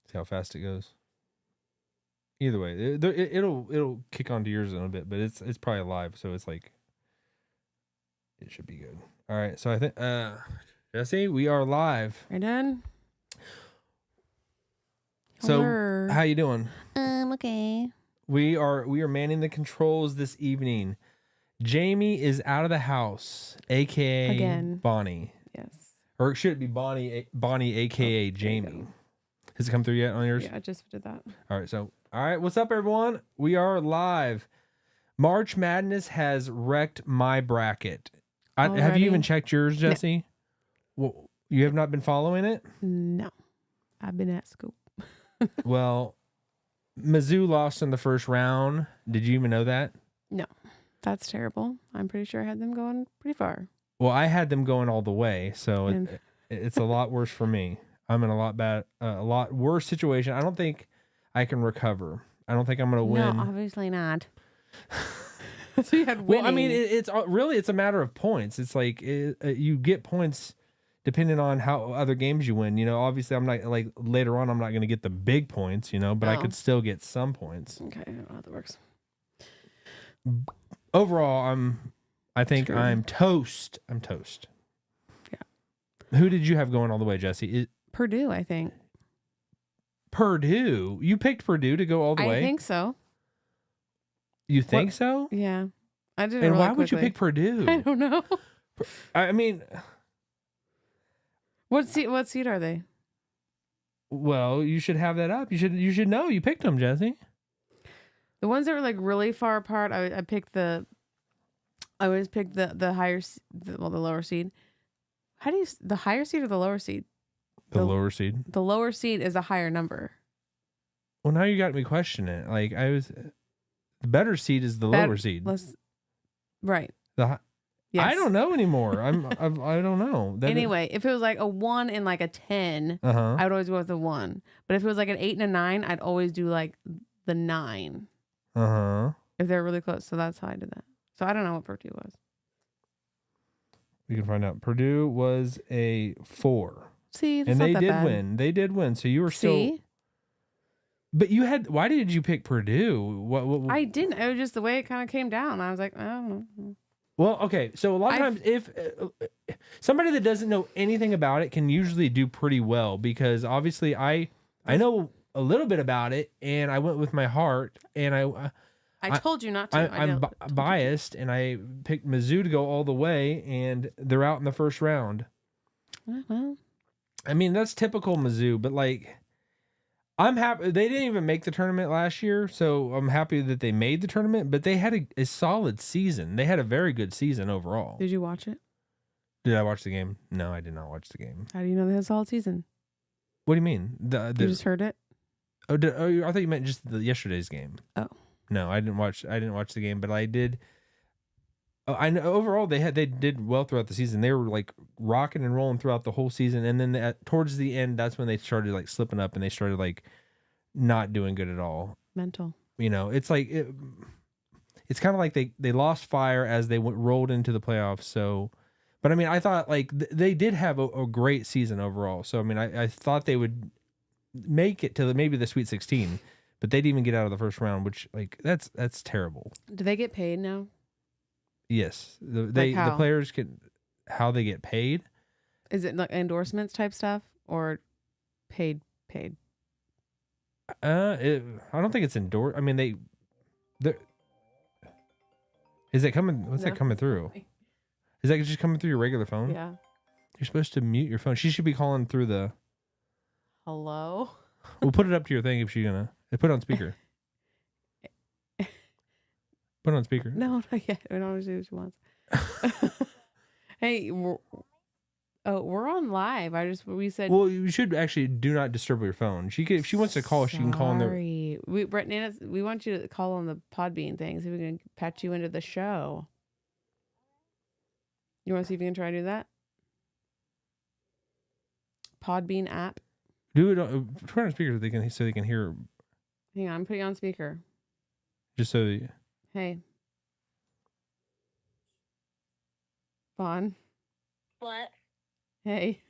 See how fast it goes. Either way, it'll kick onto yours in a bit, but it's probably live, so it's like it should be good. All right, so I think Jessi, we are live. We're done. So Hello. how you doing? Okay. We are manning the controls this evening. Jamie is out of the house, aka Again. Bonnie. Yes. Or should it be Bonnie, aka Jamie? Has it come through yet on yours? Yeah, I just did that. All right. What's up, everyone? We are live. March Madness has wrecked my bracket. Have you even checked yours, Jessi? No. Well, you have not been following it? No. I've been at school. Well, Mizzou lost in the first round. Did you even know that? No. That's terrible. I'm pretty sure I had them going pretty far. Well, I had them going all the way, so it's a lot worse for me. I'm in a lot worse situation. I don't think I can recover. I don't think I'm going to win. No, obviously not. So you had winning. Well, I mean, it's a matter of points. It's like you get points depending on how other games you win. You know, obviously, I'm not like later on. I'm not going to get the big points. You know, but I could still get some points. Okay, I don't know how that works. Overall, I think I'm toast. I'm toast. Yeah. Who did you have going all the way, Jessi? Purdue, I think. Purdue? You picked Purdue to go all the way? I think so. You think so? Yeah. I did it And really why would you pick Purdue? I don't know. I mean... What seed are they? Well, you should have that up. You should know. You picked them, Jessi. The ones that were like really far apart, I picked I always pick the higher, the lower seed. How do you, the higher seed or the lower seed? The lower seed. The lower seed is a higher number. Well, now you got me questioning it. Like the better seed is the lower seed. Right. Yes. I don't know anymore. I don't know. Anyway, if it was like a 1 and like a 10, I would always go with the 1. But if it was like an 8 and a 9, I'd always do like the 9. If they're really close. So that's how I did that. So I don't know what Purdue was. We can find out. Purdue was a 4. See, and they did win. They did win. So you were still. But you had. Why did you pick Purdue? What? I didn't. It was just the way it kind of came down. I was like, I don't know. Well, okay. So a lot of times, if somebody that doesn't know anything about it can usually do pretty well, because obviously I know a little bit about it, and I went with my heart, and I told you not to. I'm biased, and I picked Mizzou to go all the way, and they're out in the first round. Well, I mean, that's typical Mizzou, but like, I'm happy they didn't even make the tournament last year, so I'm happy that they made the tournament. But they had a solid season. They had a very good season overall. Did you watch it? Did I watch the game? No, I did not watch the game. How do you know they had a solid season? What do you mean? You just heard it? Oh, I thought you meant just yesterday's game. Oh. No, I didn't watch the game, but I did. I know overall they did well throughout the season. They were like rocking and rolling throughout the whole season, and then towards the end, that's when they started like slipping up and they started like not doing good at all. Mental. You know, it's like it's kind of like they lost fire as they rolled into the playoffs. So, but I mean, I thought like they did have a great season overall. So I mean, I thought they would make it to maybe the Sweet 16, but they didn't even get out of the first round, which like that's terrible. Do they get paid now? Yes, the players how they get paid. Is it like endorsements type stuff or paid? I don't think it's endorsed. I mean, is it coming? What's that coming through? Is that just coming through your regular phone? Yeah. You're supposed to mute your phone. She should be calling through the. Hello. We'll put it up to your thing if she's gonna. Put it on speaker. Put it on speaker. No, not yet. I don't see what she wants. Hey, we're on live. We said. Well, you should actually do not disturb your phone. She could, if she wants to call, she can call on the. Sorry, Brandon, we want you to call on the Podbean thing. See if we can patch you into the show. You want to see if you can try to do that? Podbean app. Do it. Put it on speaker so they can hear. Hang on, I'm putting you on speaker. Just so. Hey. Vaughn. What? Hey.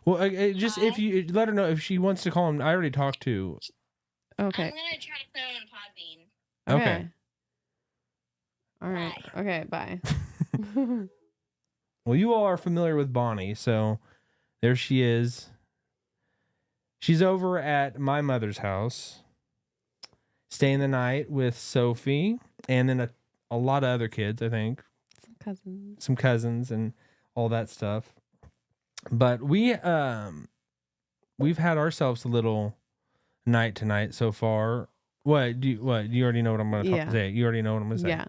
Well, just if you let her know if she wants to call him. I already talked to. Okay. I'm gonna try to put on Podbean. Okay. All right. Bye. Okay. Bye. Well, you all are familiar with Bonnie, so there she is. She's over at my mother's house, staying the night with Sophie, and then a lot of other kids, I think. Some cousins and all that stuff. But we've had ourselves a little night tonight so far. What do you already know what I'm going to say? You already know what I'm going to say. Yeah.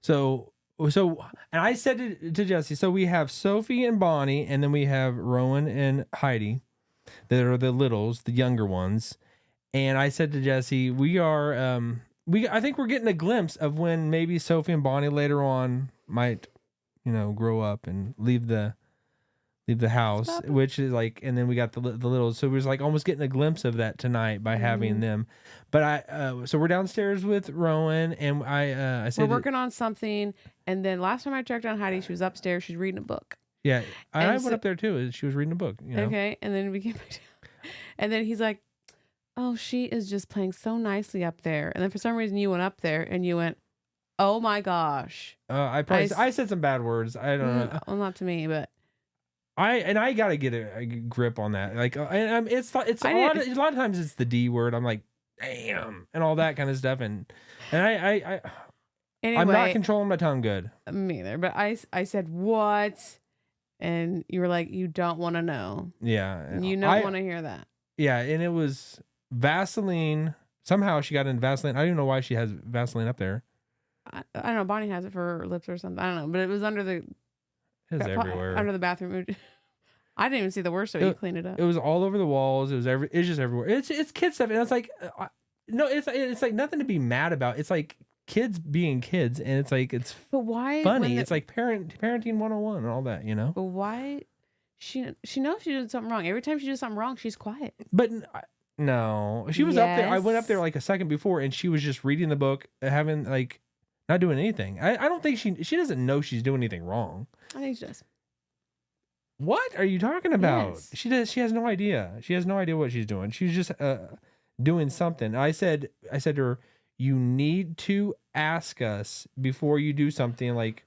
So and I said to Jessi, so we have Sophie and Bonnie, and then we have Rowan and Heidi that are the littles, the younger ones. And I said to Jessi, I think we're getting a glimpse of when maybe Sophie and Bonnie later on might, grow up and leave the house, which is like, and then we got the littles. So it was like almost getting a glimpse of that tonight by having them. But so we're downstairs with Rowan, and I said we're working on something. And then last time I checked on Heidi, she was upstairs. She's reading a book. Yeah, I went up there too. She was reading a book. Okay, and then we came back down, and then he's like, "Oh, she is just playing so nicely up there." And then for some reason you went up there and you went, "Oh my gosh!" I said some bad words. I don't know. Well, not to me, but I gotta get a grip on that. Like, and it's a lot of times it's the D word. I'm like, damn, and all that kind of stuff, and I anyway, I'm not controlling my tongue good. Me either. But I said what, and you were like, you don't want to know. Yeah, you don't want to hear that. Yeah, and it was Vaseline. Somehow she got in Vaseline. I don't even know why she has Vaseline up there. I don't know. Bonnie has it for her lips or something. I don't know. But it was under the. It's everywhere. Under the bathroom. I didn't even see the worst of it. You cleaned it up. It was all over the walls. It's just everywhere. It's kid stuff, and it's like, no, it's like nothing to be mad about. It's like kids being kids, and it's like But why? Funny. It's like parenting 101 and all that, But why? She knows she did something wrong. Every time she does something wrong, she's quiet. But no, she was up there. I went up there like a second before, and she was just reading the book, having like not doing anything. I don't think she doesn't know she's doing anything wrong. I think she does. What are you talking about? Yes. She does. She has no idea. She has no idea what she's doing. She's just doing something. I said to her, you need to ask us before you do something like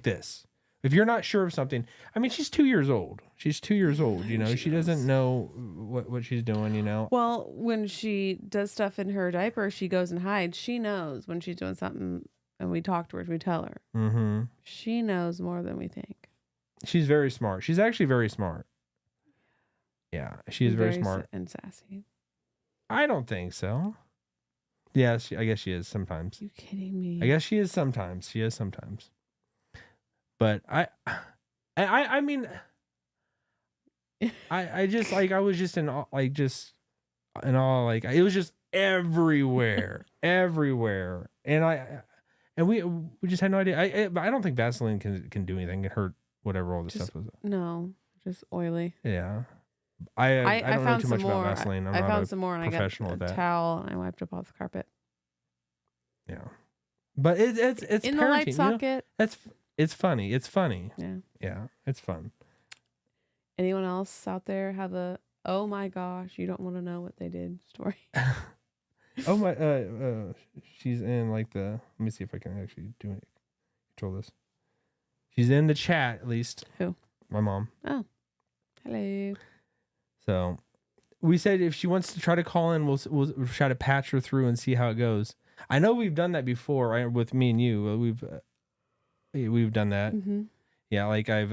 this. If you're not sure of something, I mean, she's 2 years old. She's 2 years old. She doesn't know what she's doing. Well, when she does stuff in her diaper, she goes and hides. She knows when she's doing something, and we talk to her. We tell her. Mm-hmm. She knows more than we think. She's very smart. She's actually very smart. Yeah, she is very smart and sassy. I don't think so. Yeah, I guess she is sometimes. You kidding me? I guess she is sometimes. She is sometimes. But I mean, I just like I was just in all, like just in all like it was just everywhere, everywhere, and we just had no idea. I don't think Vaseline can do anything. It hurt whatever all this stuff was. No, just oily. Yeah. I don't know too much about Vaseline. I found some more and I got a that. towel and I wiped up off the carpet. Yeah. But it's in parenting, the light socket. It's funny. It's funny. Yeah. Yeah. It's fun. Anyone else out there have a oh my gosh, you don't want to know what they did story? Oh my she's in like the let me see if I can actually control this. She's in the chat at least. Who? My mom. Oh. Hello. So we said if she wants to try to call in, we'll try to patch her through and see how it goes. I know we've done that before, right? With me and you. We've done that. Mm-hmm. Yeah, like I've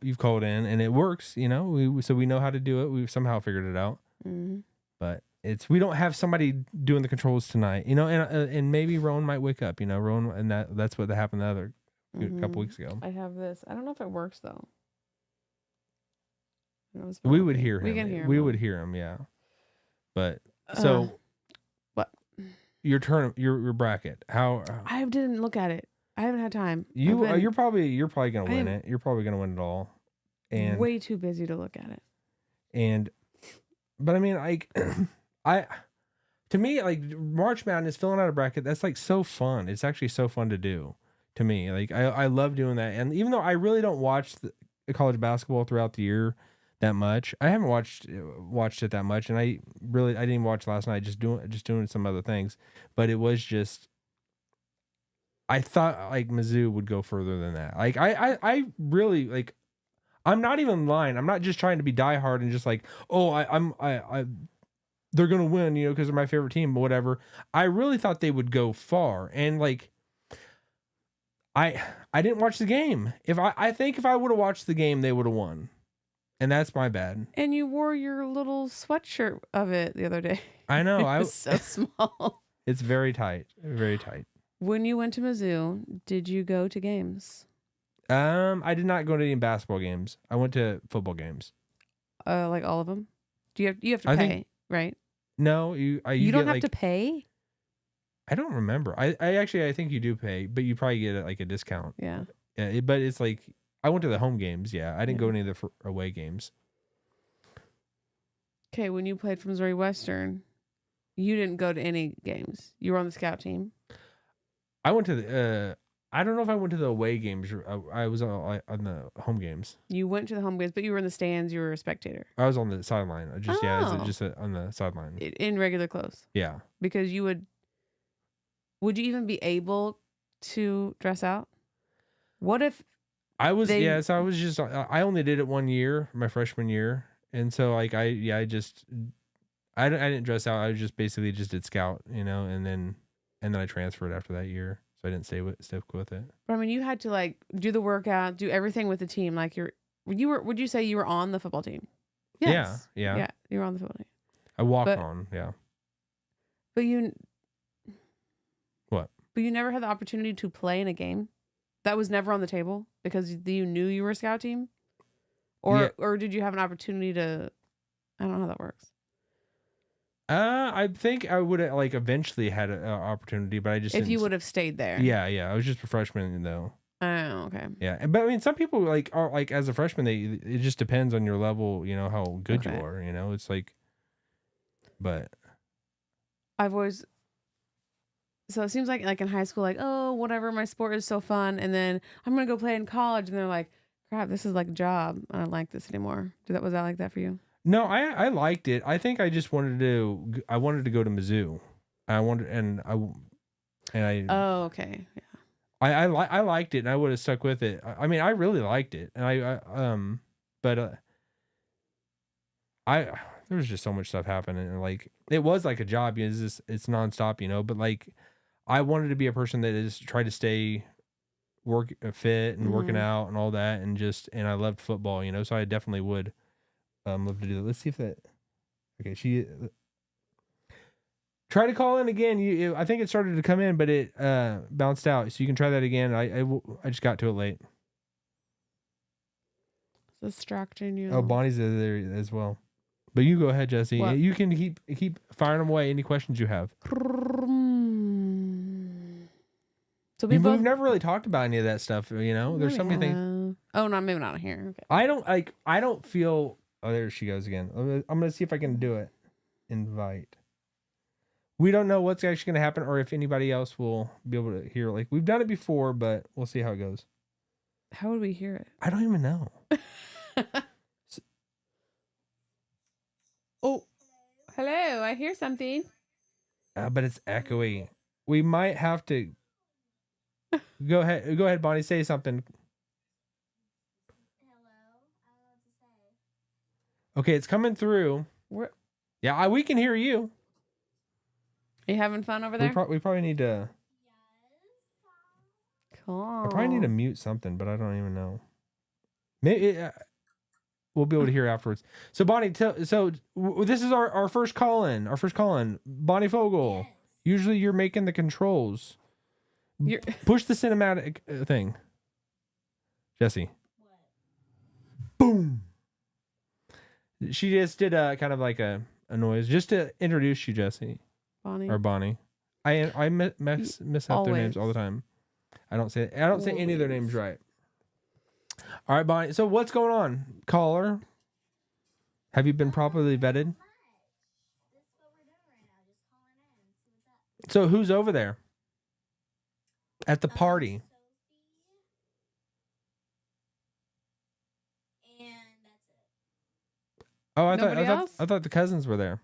you've called in and it works, so we know how to do it. We've somehow figured it out. Mm-hmm. But we don't have somebody doing the controls tonight, and maybe Rowan might wake up, Rowan, and that's what happened the other couple weeks ago. I have this. I don't know if it works though. We would hear him. We can hear him. We would hear him, yeah. But so what? Your turn, your bracket. How? I didn't look at it. I haven't had time. You're probably gonna win it. You're probably gonna win it all. And way too busy to look at it. But I mean, like, to me, like March Madness, filling out a bracket, that's like so fun. It's actually so fun to do. To me, like I love doing that. And even though I really don't watch college basketball throughout the year that much. I haven't watched it that much, and I didn't even watch last night. Just doing some other things, but it was just. I thought like Mizzou would go further than that. Like I really like. I'm not even lying. I'm not just trying to be diehard and just like, oh, they're gonna win, because they're my favorite team, but whatever. I really thought they would go far, and like, I didn't watch the game. I think if I would have watched the game, they would have won, and that's my bad. And you wore your little sweatshirt of it the other day. I know. It was so small. It's very tight, very tight. When you went to Mizzou, did you go to games? I did not go to any basketball games. I went to football games. Like all of them? Do you have to pay, right? No, you don't have to pay? I don't remember. I think you do pay, but you probably get like a discount. Yeah. Yeah, but it's like I went to the home games. Yeah, I didn't go to any of the away games. Okay, when you played for Missouri Western, you didn't go to any games. You were on the scout team. I went to the. I don't know if I went to the away games. I was on the home games. You went to the home games, but you were in the stands. You were a spectator. I was on the sideline. On the sideline. In regular clothes. Yeah. Because you would you even be able to dress out? What if I was? So I was just. I only did it 1 year, my freshman year, and so like I didn't dress out. I just basically just did scout, and then I transferred after that year. So I didn't stick with it. But I mean, you had to like do the workout, do everything with the team. Like would you say you were on the football team? Yes. Yeah, you were on the football team. I walked on, yeah. But What? But you never had the opportunity to play in a game? That was never on the table because you knew you were a scout team? Or did you have an opportunity to, I don't know how that works. I think I would have like eventually had an opportunity, but I just if you would have stayed there. Yeah. I was just a freshman though. Oh, okay. Yeah, but I mean, some people like are like as a freshman, it just depends on your level, how good you are. It's like, but so it seems like in high school, like, oh, whatever, my sport is so fun, and then I'm gonna go play in college, and they're like, crap, this is like a job. I don't like this anymore. Was that like that for you? No, I liked it. I think I just wanted to go to Mizzou. Oh, okay. Yeah. I liked it, and I would have stuck with it. I mean, I really liked it, and there was just so much stuff happening, and like it was like a job. It's nonstop, But like, I wanted to be a person that is try to stay fit and working out and all that, and I loved football, So I definitely would. Love to do that. Let's see if that. Okay, she try to call in again. I think it started to come in, but it bounced out. So you can try that again. I just got to it late. It's distracting you. Oh, Bonnie's there as well. But you go ahead, Jessi. What? You can keep firing them away. Any questions you have? So we've never really talked about any of that stuff. There's so many things. Oh no, maybe not here. Okay. I don't feel. Oh, there she goes again. I'm gonna see if I can do it. Invite. We don't know what's actually gonna happen, or if anybody else will be able to hear. Like we've done it before, but we'll see how it goes. How would we hear it? I don't even know. Oh, hello! I hear something. But it's echoey. We might have to. Go ahead, Bonnie. Say something. Okay, it's coming through. Yeah, we can hear you. Are you having fun over there? We probably need to. Cool. I probably need to mute something, but I don't even know. Maybe we'll be able to hear afterwards. So Bonnie, this is our first call in. Our first call in. Bonnie Fogel. Yes. Usually you're making the controls. Push the cinematic thing. Jessi. What? Boom. She just did a kind of like a noise just to introduce you, Jessi. Bonnie. I mess up their names all the time. I don't say any of their names right. All right, Bonnie. So what's going on, caller? Have you been properly vetted? So who's over there at the party? Oh, I Nobody else? thought the cousins were there.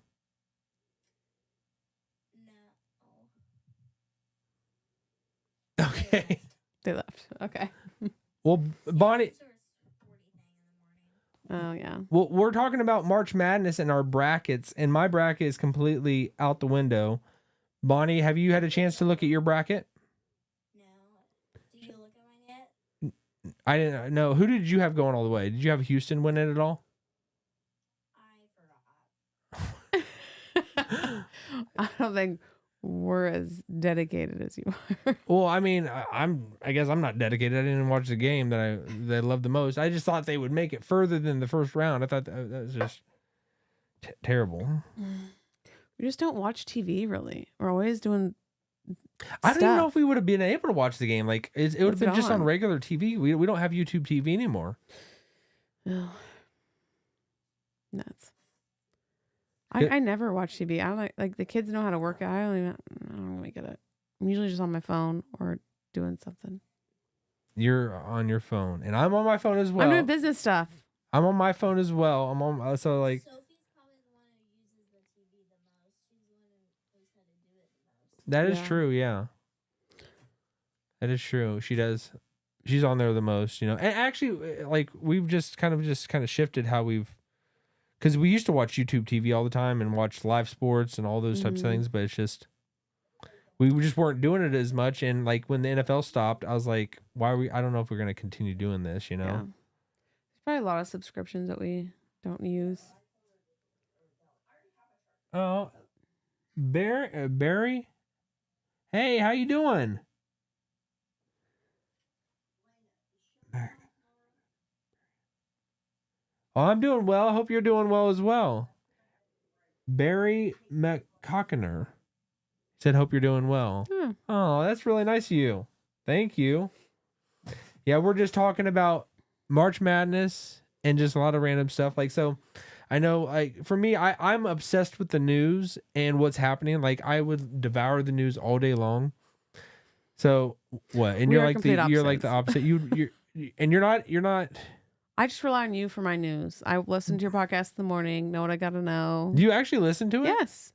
No. Okay. They left. Okay. Well, Bonnie, Oh yeah. well, we're talking about March Madness and our brackets, and my bracket is completely out the window. Bonnie, have you had a chance to look at your bracket? No. Did you look at mine yet? I didn't know. Who did you have going all the way? Did you have Houston win it at all? I forgot. I don't think we're as dedicated as you are. Well, I mean, I guess I'm not dedicated. I didn't even watch the game that I loved the most. I just thought they would make it further than the first round. I thought that was just terrible. We just don't watch TV really. We're always doing. I don't even know stuff. if we would have been able to watch the game. Like it would have What's it been just on on? regular TV. We don't have YouTube TV anymore. Ugh. Nuts. Good. I never watch TV. I like the kids know how to work it. I don't really get it. I'm usually just on my phone or doing something. You're on your phone, and I'm on my phone as well. I'm doing business stuff. I'm on my phone as well. I'm on so like Sophie's probably the one who uses the TV the most. She's the one who knows how to do it the most. that is Yeah. true. Yeah, that is true. She does. She's on there the most, you know. And actually, like we've just kind of shifted how we've, because we used to watch YouTube TV all the time and watch live sports and all those types of Mhm. things, but it's just we just weren't doing it as much. And like when the NFL stopped, I was like, why are we? I don't know if we're gonna continue doing this, you know. Yeah. There's probably a lot of subscriptions that we don't use. Oh, Barry, hey, how you doing? Oh, I'm doing well. I hope you're doing well as well. Barry McCockiner said, "Hope you're doing well." Hmm. Oh, that's really nice of you. Thank you. Yeah, we're just talking about March Madness and just a lot of random stuff. Like, so I know, like, for me, I'm obsessed with the news and what's happening. Like, I would devour the news all day long. So what? And We you're are like complete you're like the opposites. opposite. You're not. I just rely on you for my news. I listen to your podcast in the morning, know what I gotta know. Do you actually listen to it? Yes.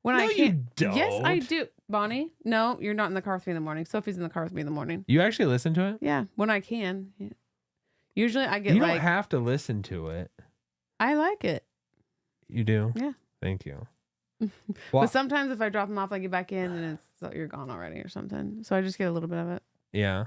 When No, I you can't. don't. Yes, I do. Bonnie, no, you're not in the car with me in the morning. Sophie's in the car with me in the morning. You actually listen to it? Yeah, when I can. Yeah. Usually I get You like don't have to listen to it. I like it. You do? Yeah. Thank you. But sometimes if I drop them off, I get back in and it's so you're gone already or something. So I just get a little bit of it. Yeah.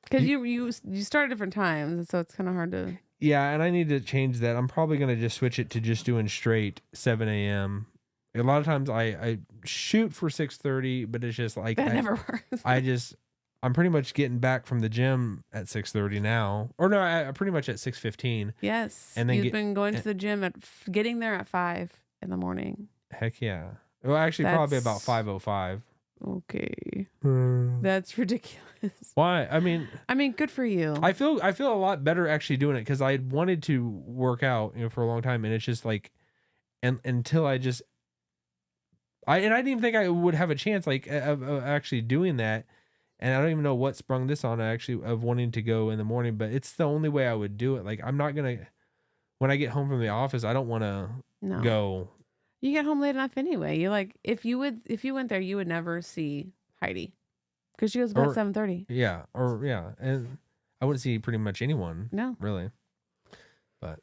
Because you start at different times, so it's kind of hard to. Yeah, and I need to change that. I'm probably going to just switch it to just doing straight 7 a.m. A lot of times I shoot for 6:30, but it's just like That never works. I'm pretty much getting back from the gym at 6:30 now. Or no, I pretty much at 6:15. Yes. And then You've been going to the gym getting there at 5 in the morning. Heck yeah. Well, actually probably about That's- 5:05. Okay. That's ridiculous. Why? I mean, good for you. I feel a lot better actually doing it because I had wanted to work out, for a long time, and it's just like, and until I didn't even think I would have a chance of actually doing that, and I don't even know what sprung this on actually of wanting to go in the morning, but it's the only way I would do it. Like I'm not gonna when I get home from the office, I don't want to No. go. You get home late enough anyway. You like if you went there, you would never see Heidi because she goes about 7:30. Yeah, and I wouldn't see pretty much anyone. No. Really. But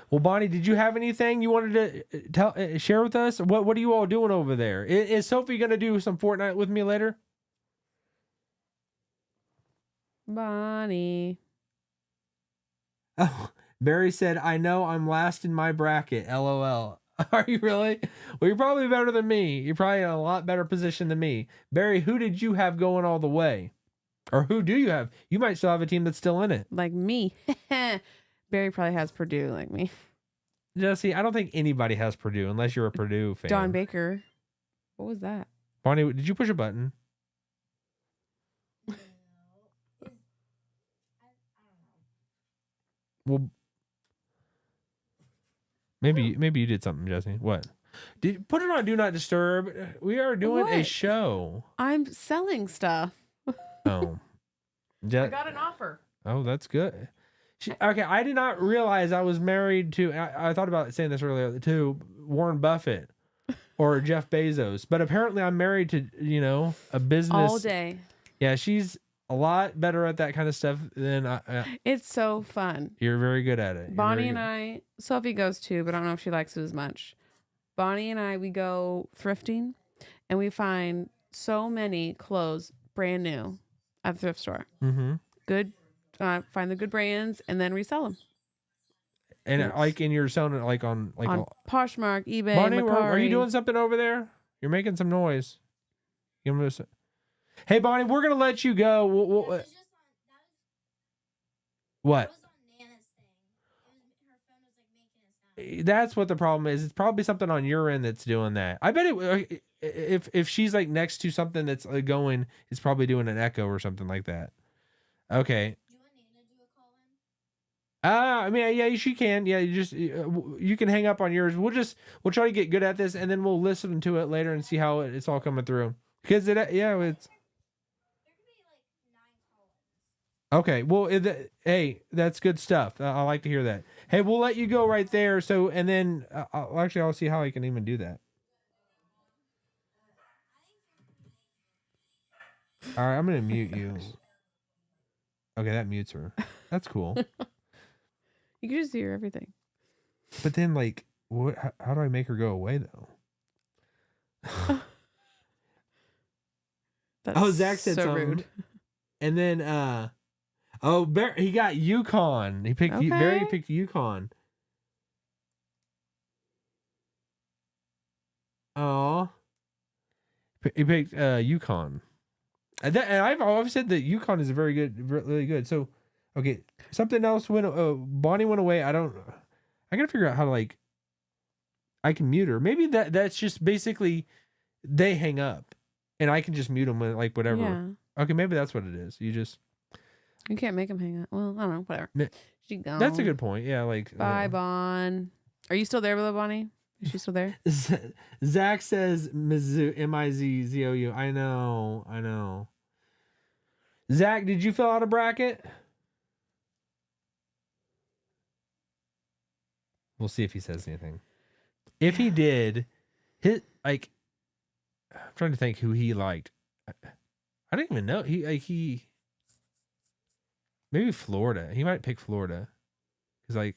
well, Bonnie, did you have anything you wanted to share with us? What are you all doing over there? Is Sophie gonna do some Fortnite with me later? Bonnie. Oh, Barry said, "I know I'm last in my bracket. LOL." Are you really? Well, you're probably better than me. You're probably in a lot better position than me. Barry, who did you have going all the way? Or who do you have? You might still have a team that's still in it. Like me. Barry probably has Purdue like me. Jessi, I don't think anybody has Purdue unless you're a Purdue fan. Don Baker. What was that? Bonnie, did you push a button? Well, maybe you did something, Jessi. What? Put it on Do Not Disturb. We are doing a What? show. I'm selling stuff. Oh. I got an offer. Oh, that's good. Okay, I did not realize I was married to. I thought about saying this earlier to Warren Buffett or Jeff Bezos, but apparently I'm married to a business all day. Yeah, she's a lot better at that kind of stuff than It's so fun. You're very good at it. Bonnie and I, Sophie goes too, but I don't know if she likes it as much. Bonnie and I, we go thrifting, and we find so many clothes brand new at the thrift store. Mm-hmm. Good, find the good brands and then resell them. And and you're selling it on Poshmark, eBay. Bonnie, Mercari. are you doing something over there? You're making some noise. Hey, Bonnie, we're gonna let you go. What? That's what the problem is. It's probably something on your end that's doing that. I bet if she's like next to something that's going, it's probably doing an echo or something like that. Okay. Do you want Nana to do a call in? I mean, yeah, she can. Yeah, you can hang up on yours. We'll try to get good at this, and then we'll listen to it later and see how it's all coming through. Because it's. There could be like 9 call-ins. Okay, well, hey, that's good stuff. I like to hear that. Hey, we'll let you go right there. So, and then I'll see how I can even do that. All right, I'm gonna mute you. Okay, that mutes her. That's cool. You can just hear everything. But then, like, what? How do I make her go away though? That's Zach said so something. rude. And then, he got Yukon. He picked Barry picked Yukon. Oh, he picked Yukon. And I've always said that Yukon is really good. So, okay, something else went. Bonnie went away. I gotta figure out how to I can mute her. Maybe that's just basically they hang up, and I can just mute them when whatever. Yeah. Okay, maybe that's what it is. You can't make them hang up. Well, I don't know. Whatever. She gone. That's a good point. Yeah, Bye, Bon. Are you still there, Bonnie? Is she still there? Zach says Mizzou, Mizzou. I know. Zach, did you fill out a bracket? We'll see if he says anything. If he did, I'm trying to think who he liked. I don't even know. He maybe Florida. He might pick Florida. Cause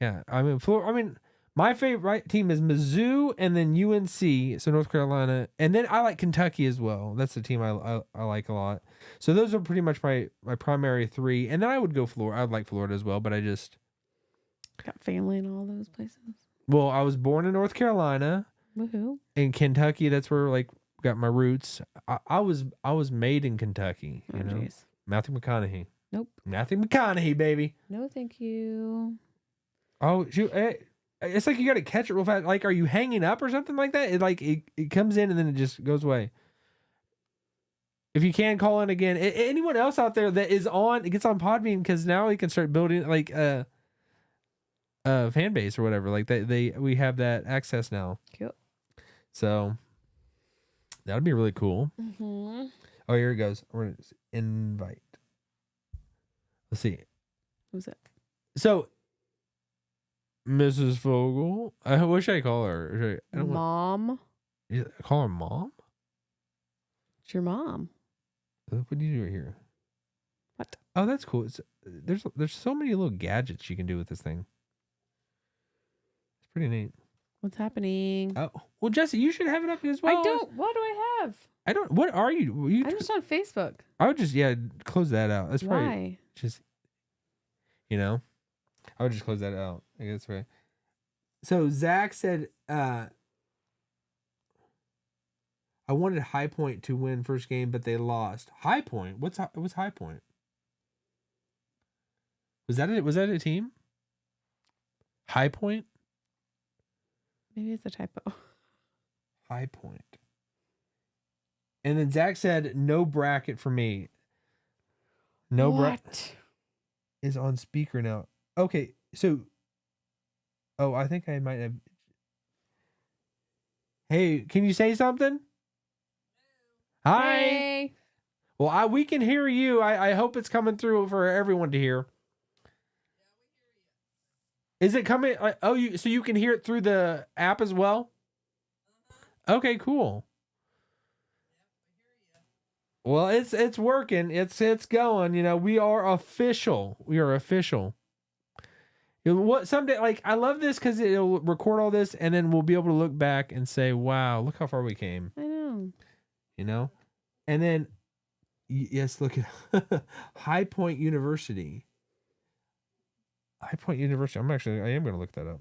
yeah. I mean, my favorite team is Mizzou and then UNC, so North Carolina, and then I like Kentucky as well. That's the team I like a lot. So those are pretty much my primary 3, and then I would go Florida. I'd like Florida as well, but I just got family in all those places. Well, I was born in North Carolina. Woohoo! In Kentucky, that's where got my roots. I was made in Kentucky. You know, geez. Matthew McConaughey. Nope. Matthew McConaughey, baby. No, thank you. Oh, shoot. It's like you got to catch it real fast. Are you hanging up or something like that? It comes in and then it just goes away. If you can call in again, anyone else out there that is on, it gets on Podbean because now we can start building a fan base or whatever. We have that access now. Cool. So that'd be really cool. Mm-hmm. Oh, here it goes. We're gonna invite. Let's see. Who's that? So. Mrs. Fogel. What should I call her? Mom. Call her mom? It's your mom. What do you do here? What? Oh, that's cool. There's so many little gadgets you can do with this thing. It's pretty neat. What's happening? Oh, well, Jessi, you should have it up as well. I don't. What do I have? I don't. What are you? I'm just on Facebook. I would just close that out. That's probably Why? just I would just close that out. I guess right. So Zach said, I wanted High Point to win first game, but they lost. High Point? What's High Point? Was that it? Was that a team? High Point? Maybe it's a typo. High Point. And then Zach said, no bracket for me. No bracket is on speaker now. Okay, so I think I might have. Hey, can you say something? Hi. Hey. Well, we can hear you. I hope it's coming through for everyone to hear. Is it coming? So you can hear it through the app as well? Okay, cool. Well, it's working. It's going. You know, we are official. We are official. What someday, like, I love this because it'll record all this, and then we'll be able to look back and say, "Wow, look how far we came." I know. You know, and then yes, look at High Point University. High Point University. I am going to look that up.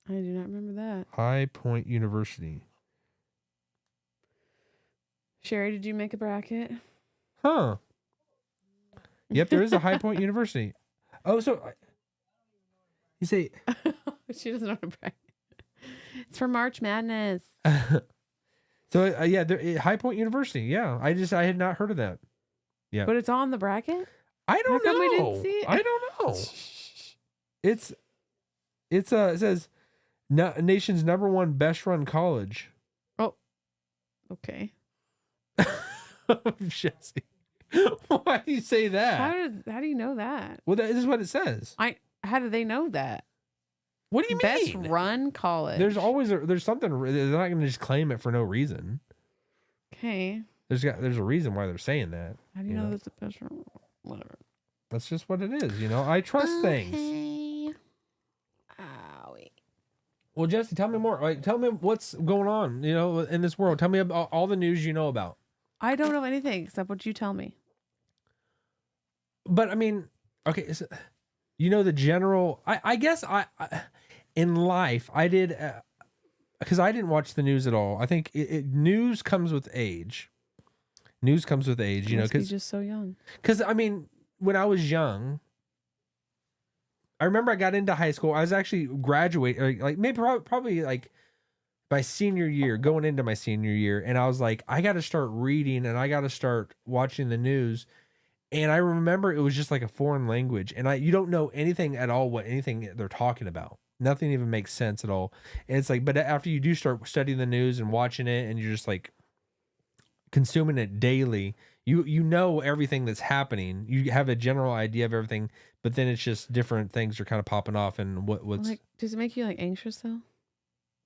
I do not remember that. High Point University. Sherry, did you make a bracket? Huh. Yep, there is a High Point University. Oh, so you say she doesn't know what a bracket. It's for March Madness. So yeah, High Point University. Yeah, I had not heard of that. Yeah, but it's on the bracket. I don't know. We didn't see it? I don't know. It says nation's #1 best run college. Oh, okay. Jessi, why do you say that? How do you know that? Well, this is what it says. How do they know that? What do you Best mean? run college. There's always there's something. They're not going to just claim it for no reason. Okay. There's a reason why they're saying that. How do you know that's the best run? Whatever. That's just what it is. You know, I trust things. Owie. Well, Jessi, tell me more. Like, tell me what's going on, you know, in this world. Tell me about all the news you know about. I don't know anything except what you tell me. But I mean, okay, so, you know, the general. I guess I in life I did because I didn't watch the news at all. I think news comes with age. News comes with age, you know, because just so young. Because I mean, when I was young, I remember I got into high school. I was actually graduating, like maybe probably like my senior year, going into my senior year, and I was like, I got to start reading and I got to start watching the news. And I remember it was just like a foreign language, and you don't know anything at all what anything they're talking about. Nothing even makes sense at all. And it's like, but after you do start studying the news and watching it, and you're just like consuming it daily, you know everything that's happening. You have a general idea of everything, but then it's just different things are kind of popping off. And what's like? Does it make you like anxious though?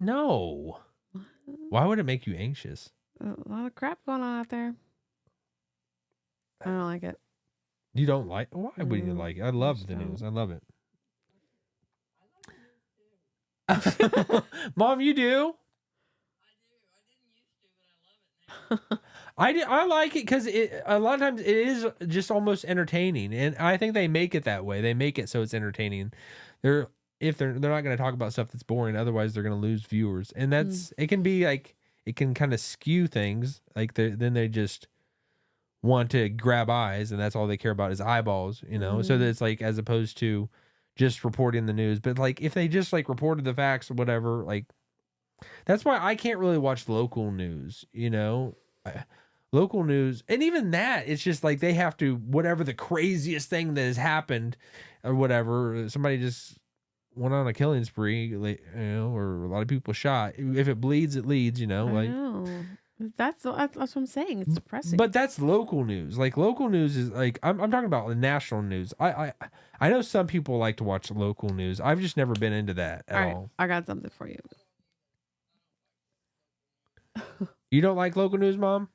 No. What? Why would it make you anxious? A lot of crap going on out there. I don't like it. You don't like? Why would you like it? I love the news. I love it. Mom, you do? I didn't used to, but I love it now. I like it because a lot of times it is just almost entertaining, and I think they make it that way. They make it so it's entertaining. They're not going to talk about stuff that's boring, otherwise they're going to lose viewers, and that's it can be like it can kind of skew things. Like then they just want to grab eyes, and that's all they care about is eyeballs, you know. So that it's like, as opposed to just reporting the news. But like if they just like reported the facts or whatever, like that's why I can't really watch local news, you know. Local news, and even that, it's just like they have to, whatever the craziest thing that has happened or whatever, somebody just went on a killing spree, like, you know, or a lot of people shot. If it bleeds, it leads, you know. I know. That's what I'm saying. It's depressing. But that's local news. Like local news is like I'm talking about the national news. I know some people like to watch local news. I've just never been into that at all. I got something for you. You don't like local news, Mom?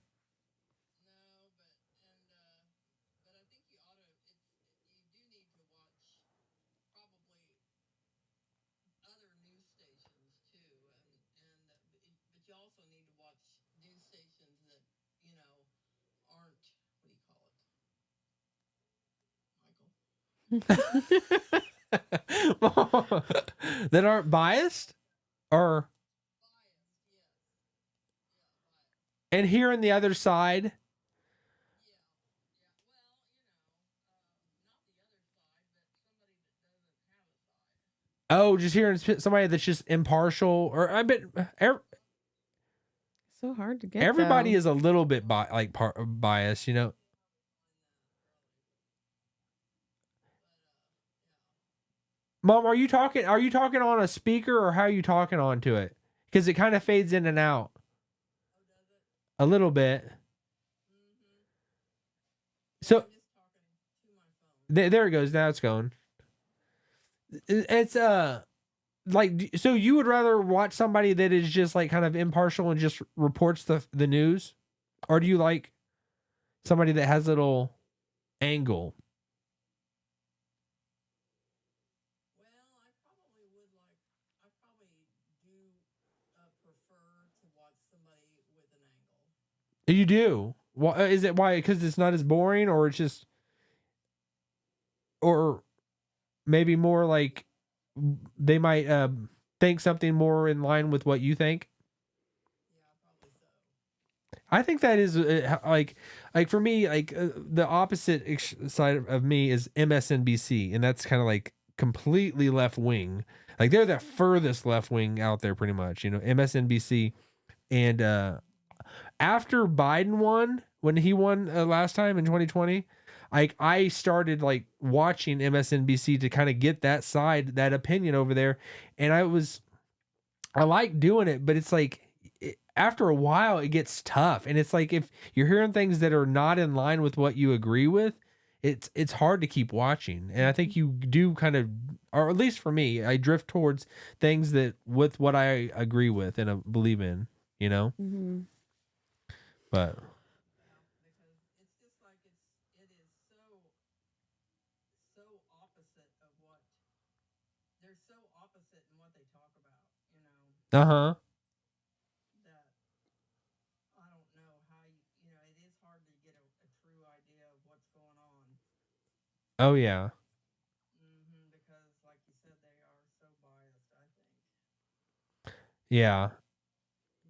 That aren't biased, or and hearing the other side. Oh, just hearing somebody that's just impartial, or I bet so hard to get. Everybody is a little bit biased, you know. Mom, are you talking on a speaker, or how are you talking onto it? Because it kind of fades in and out. A little bit. So I'm just talking to my phone. there it goes. Now it's going. It's like, so you would rather watch somebody that is just like kind of impartial and just reports the news, or do you like somebody that has a little angle? Well, I probably would like. I probably do prefer to watch somebody with an angle. You do. Why is it? Why? Because it's not as boring, or it's just, or maybe more like they might think something more in line with what you think. Yeah, probably so. I think that is like for me, like the opposite side of me is MSNBC, and that's kind of like completely left wing. Like they're the furthest left wing out there, pretty much. MSNBC, and after Biden won, when he won last time in 2020, I started like watching MSNBC to kind of get that side, that opinion over there, and I like doing it, but it's like after a while it gets tough, and it's like if you're hearing things that are not in line with what you agree with, it's hard to keep watching. And I think you do kind of, or at least for me, I drift towards things that with what I agree with and believe in, Mm-hmm. But Because it's just like it is so opposite of what they're so opposite in what they talk about. uh-huh. That I don't know how it is hard to get a true idea of what's going on. Oh yeah. Because, like you said, they are so biased, I think. Yeah.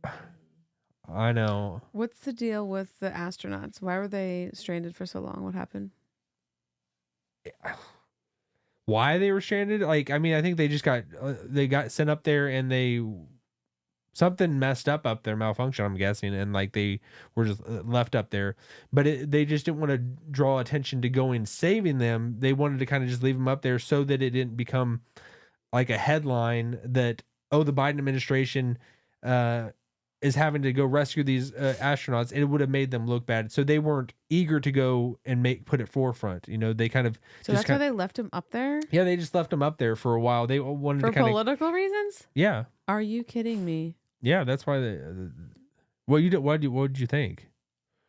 Mhm. I know. What's the deal with the astronauts? Why were they stranded for so long? What happened? Why they were stranded? Like, I mean, I think they got sent up there, and something messed up there, malfunction, I'm guessing, and like they were just left up there. But they just didn't want to draw attention to going saving them. They wanted to kind of just leave them up there so that it didn't become like a headline that, oh, the Biden administration is having to go rescue these astronauts. It would have made them look bad. So they weren't eager to go and put it forefront. They kind of So that's why they left him up there? Yeah, they just left him up there for a while. They wanted For to kind of political reasons? Yeah. Are you kidding me? Yeah, that's why they what did you think?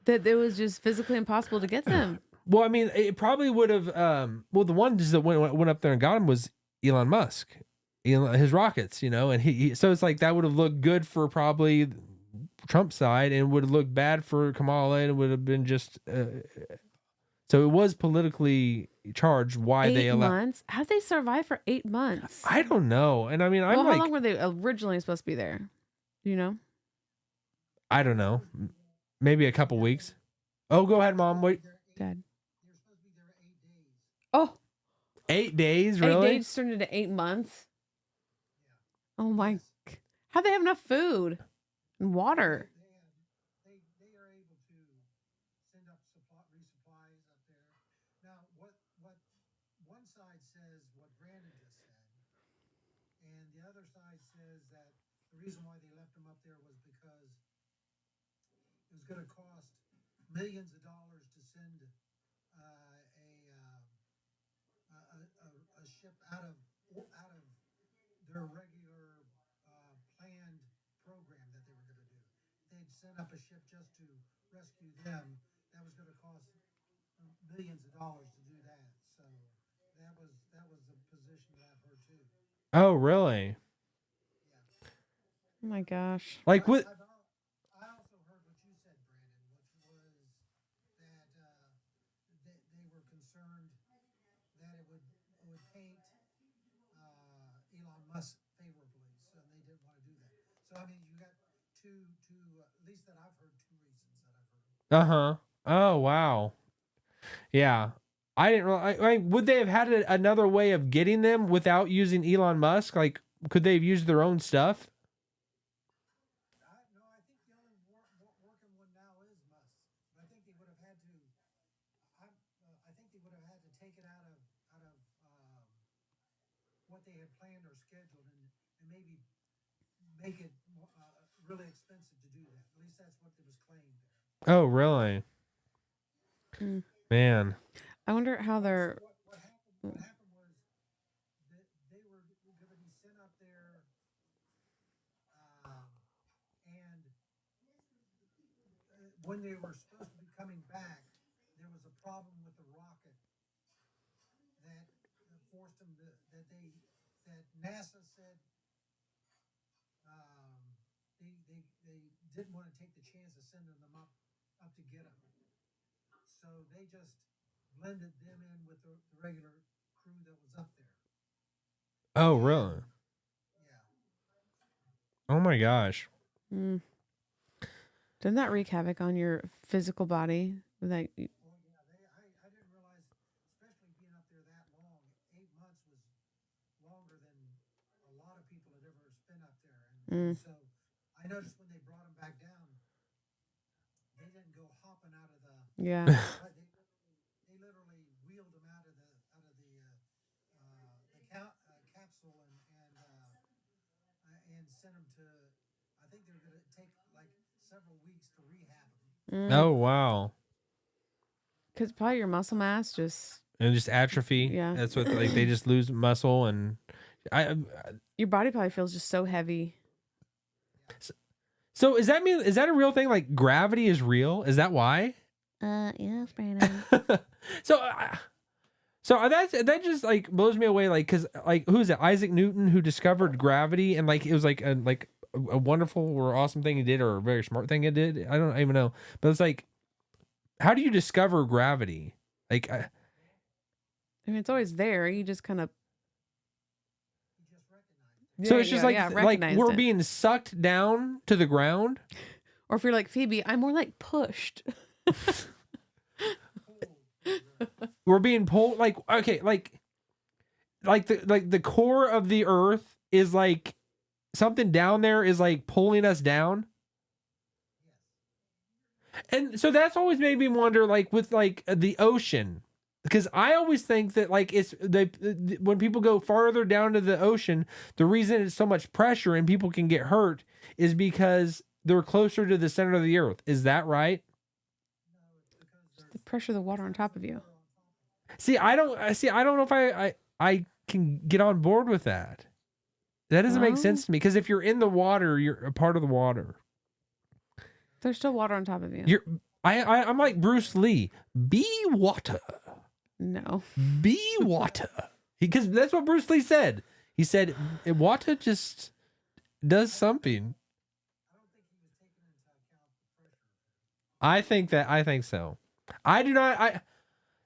That it was just physically impossible to get them. Well, I mean, it probably would have well, the one that went up there and got him was Elon Musk. His rockets, and he so it's like that would have looked good for probably Trump's side, and would have looked bad for Kamala, and it would have been just so it was politically charged why 8 they allowed months? How'd they survive for 8 months? I don't know. And I mean, Well, I'm how like, long were they originally supposed to be there? Do you know? I don't know. Maybe a couple weeks. Oh, go ahead, Mom. Wait. Dad. Oh, 8 days, 8 really? days turned into 8 months. Oh my! How'd they have enough food and water? They are able to send up resupplies up there. Now, what one side says what Brandon just said, and the other side says that the reason why they left them up there was because it was going to cost millions of dollars to send a ship out of their regular planned program that they were going to do. They'd sent up a ship just to rescue them. That was going to cost millions of dollars to do that. So that was the position that I've heard too. Oh, really? Oh my gosh! Like what? I also heard what you said, Brandon, which was that they were concerned that it would paint Elon Musk favorably, so they didn't want to do that. So I mean, you got two at least that I've heard, two reasons that I've heard. Uh-huh. Oh, wow. Yeah. I didn't really, would they have had another way of getting them without using Elon Musk? Like, could they have used their own stuff? No, I think the only working one now is Musk. But I think they would have had to. I think they would have had to take it out of what they had planned or scheduled, and maybe make it really expensive to do that. At least that's what was claimed there. Oh, really? Mm. Man. I wonder how they're. What happened was that they were going to be sent up there, and when they were supposed to be coming back, there was a problem with the rocket that forced them to, that NASA said they didn't want to take the chance of sending them up to get them. So they just blended them in with the regular crew that was up there. Oh, really? Yeah. Oh my gosh. Doesn't that wreak havoc on your physical body? Like, Well, yeah, I didn't realize, especially being up there that long. 8 months was longer than a lot of people had ever spent up there, and so I noticed when they brought them back down, they didn't go hopping out of the. yeah. But they literally wheeled them out of the capsule and sent them to. I think they're going to take like several weeks to rehab them. Oh, wow. Because probably your muscle mass just. And just atrophy. Yeah. That's what, like, they just lose muscle, and Your body probably feels just so heavy. so is that a real thing? Like, gravity is real? Is that why? Yes, Brandon. So that just like blows me away. Like, cause like, who is it? Isaac Newton, who discovered gravity, and like, it was like a wonderful or awesome thing he did, or a very smart thing he did. I don't even know, but it's like, how do you discover gravity? Like, I mean, it's always there. You just kind of. so it's just like we're being sucked down to the ground. Or if you're like Phoebe, I'm more like pushed. We're being pulled, like, okay, like the core of the earth is like something down there is like pulling us down. And so that's always made me wonder, like, with like the ocean, because I always think that like when people go farther down to the ocean, the reason it's so much pressure and people can get hurt is because they're closer to the center of the earth. Is that right? The pressure of the water on top of you. See, I don't know if I can get on board with that. That doesn't make sense to me, because if you're in the water, you're a part of the water. There's still water on top of you. I'm like Bruce Lee. Be water. No. Be water. Because that's what Bruce Lee said. He said water just does something. I think so. I do not.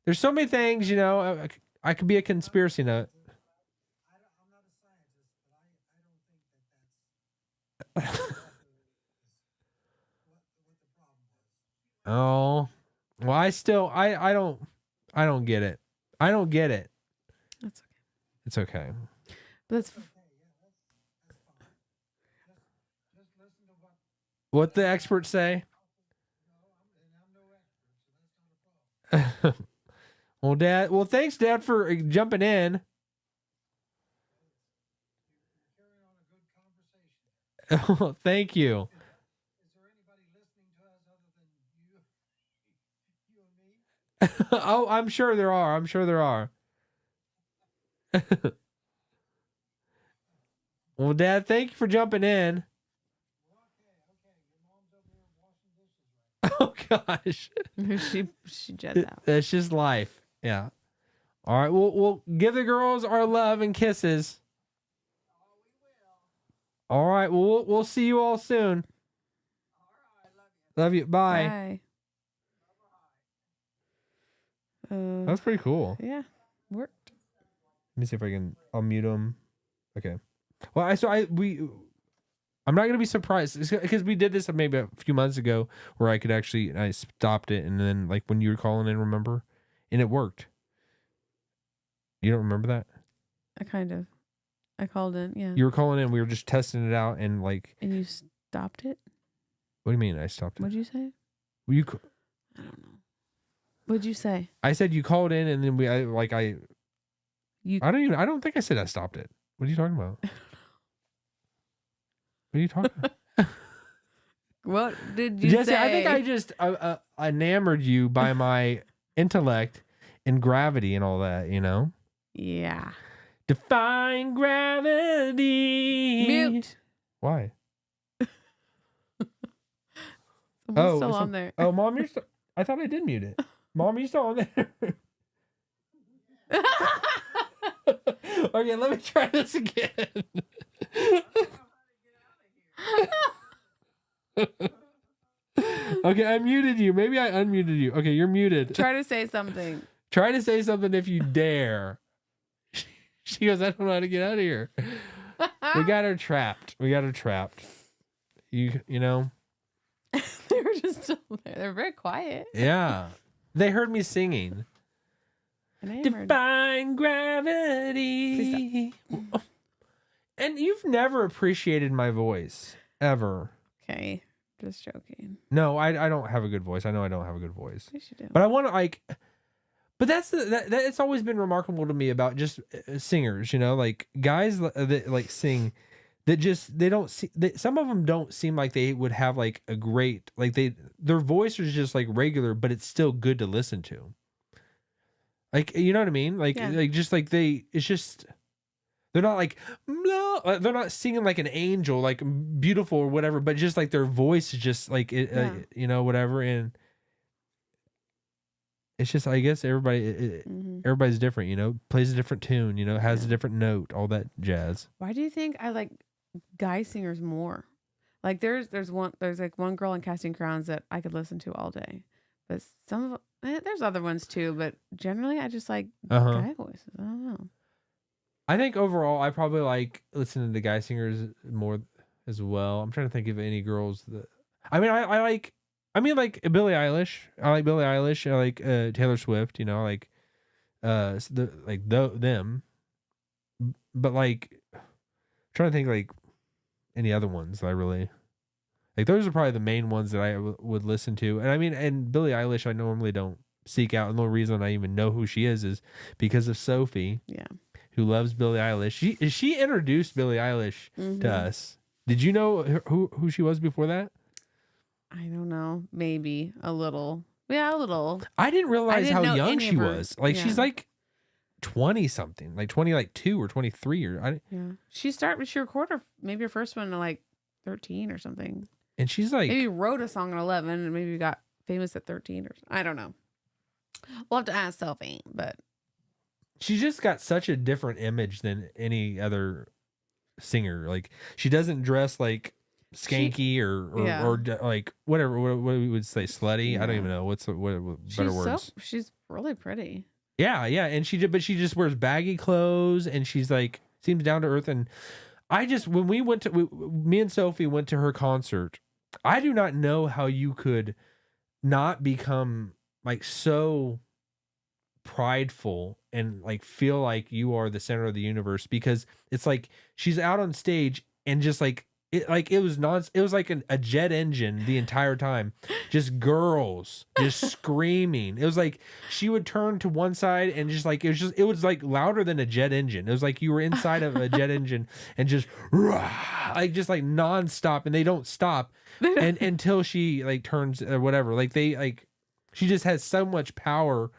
There's so many things, you know. I could be a conspiracy nut. I'm not a scientist, but I don't think that that's what the problem is. Oh, well, I don't get it. I don't get it. That's okay. It's okay. But that's That's fine. Just listen to What the experts say. I'm no expert, so that's not a problem. Well, Dad. Well, thanks, Dad, for jumping in. You're carrying on a good conversation. Thank you. Is there anybody listening to us other than you and me? Oh, I'm sure there are. Well, Dad, thank you for jumping in. Okay. Your mom's over here washing dishes right Oh gosh, she jets out. that's just life. Yeah. All right, we'll give the girls our love and kisses. All right, well, we'll see you all soon. Love you. Bye. That's pretty cool. Yeah, worked. Let me see if I'll mute them. Okay. Well, I'm not gonna be surprised because we did this maybe a few months ago where I stopped it, and then like when you were calling in, remember, and it worked. You don't remember that? I called in. Yeah. You were calling in. We were just testing it out, and like. And you stopped it? What do you mean I stopped it? What'd you say? Well, I don't know. What'd you say? I said you called in, and then I don't think I said I stopped it. What are you talking about? What are you talking about? What did you Jessi, say? I think I just enamored you by my intellect and gravity and all that, you know? Yeah. Defying gravity. Mute. Why? Someone's still it's on there. Oh, Mom, you're still... I thought I did mute it. Mom, you're still on there. Okay, let me try this again. Okay, I muted you. Maybe I unmuted you. Okay, you're muted. Try to say something. Try to say something if you dare. She goes, I don't know how to get out of here. We got her trapped. You know? They were just still there. They're very quiet. Yeah. They heard me singing. And I am heard- Defying gravity. And you've never appreciated my voice. Ever. Okay. Just joking. No, I don't have a good voice. I know I don't have a good voice. Yes, you do. But I want to like... But that's it's always been remarkable to me about just singers, you know, like guys that like sing that just they don't see some of them don't seem like they would have like a great like their voice is just like regular, but it's still good to listen to. Like, you know what I mean? Like Yeah. like just like it's just they're not like no, they're not singing like an angel, like beautiful or whatever, but just like their voice is just like you know, whatever. And it's just, I guess everybody's different, you know, plays a different tune, you know, has a different note, all that jazz. Why do you think I like guy singers more? Like there's like one girl in Casting Crowns that I could listen to all day, but some of there's other ones too. But generally, I just like guy voices. I don't know. I think overall, I probably like listening to guy singers more as well. I'm trying to think of any girls that I mean, I like Billie Eilish. I like Billie Eilish. I like Taylor Swift. You know, like them. But like, I'm trying to think like any other ones that I really like. Those are probably the main ones that I would listen to. And I mean, and Billie Eilish, I normally don't seek out. And the only reason I even know who she is because of Sophie. Yeah. Who loves Billie Eilish? She introduced Billie Eilish to us. Did you know who she was before that? I don't know. Maybe a little. Yeah, a little. I didn't realize how young she of her. was. Like she's like 20 something, like 22 or 23 or She recorded maybe her first one at like 13 or something. And she's like maybe wrote a song at 11 and maybe got famous at 13 or I don't know. We'll have to ask Sophie, but she's just got such a different image than any other singer. Like she doesn't dress like skanky or like whatever what we would say slutty. Yeah. I don't even know what better words. She's really pretty. Yeah, and she just wears baggy clothes and she's like seems down to earth. And I just when me and Sophie went to her concert, I do not know how you could not become like so prideful and like feel like you are the center of the universe, because it's like she's out on stage and just like it was like a jet engine the entire time, just girls just screaming. It was like she would turn to one side and just like it was like louder than a jet engine. It was like you were inside of a jet engine and just like nonstop, and they don't stop and until she like turns or whatever. Like they like she just has so much power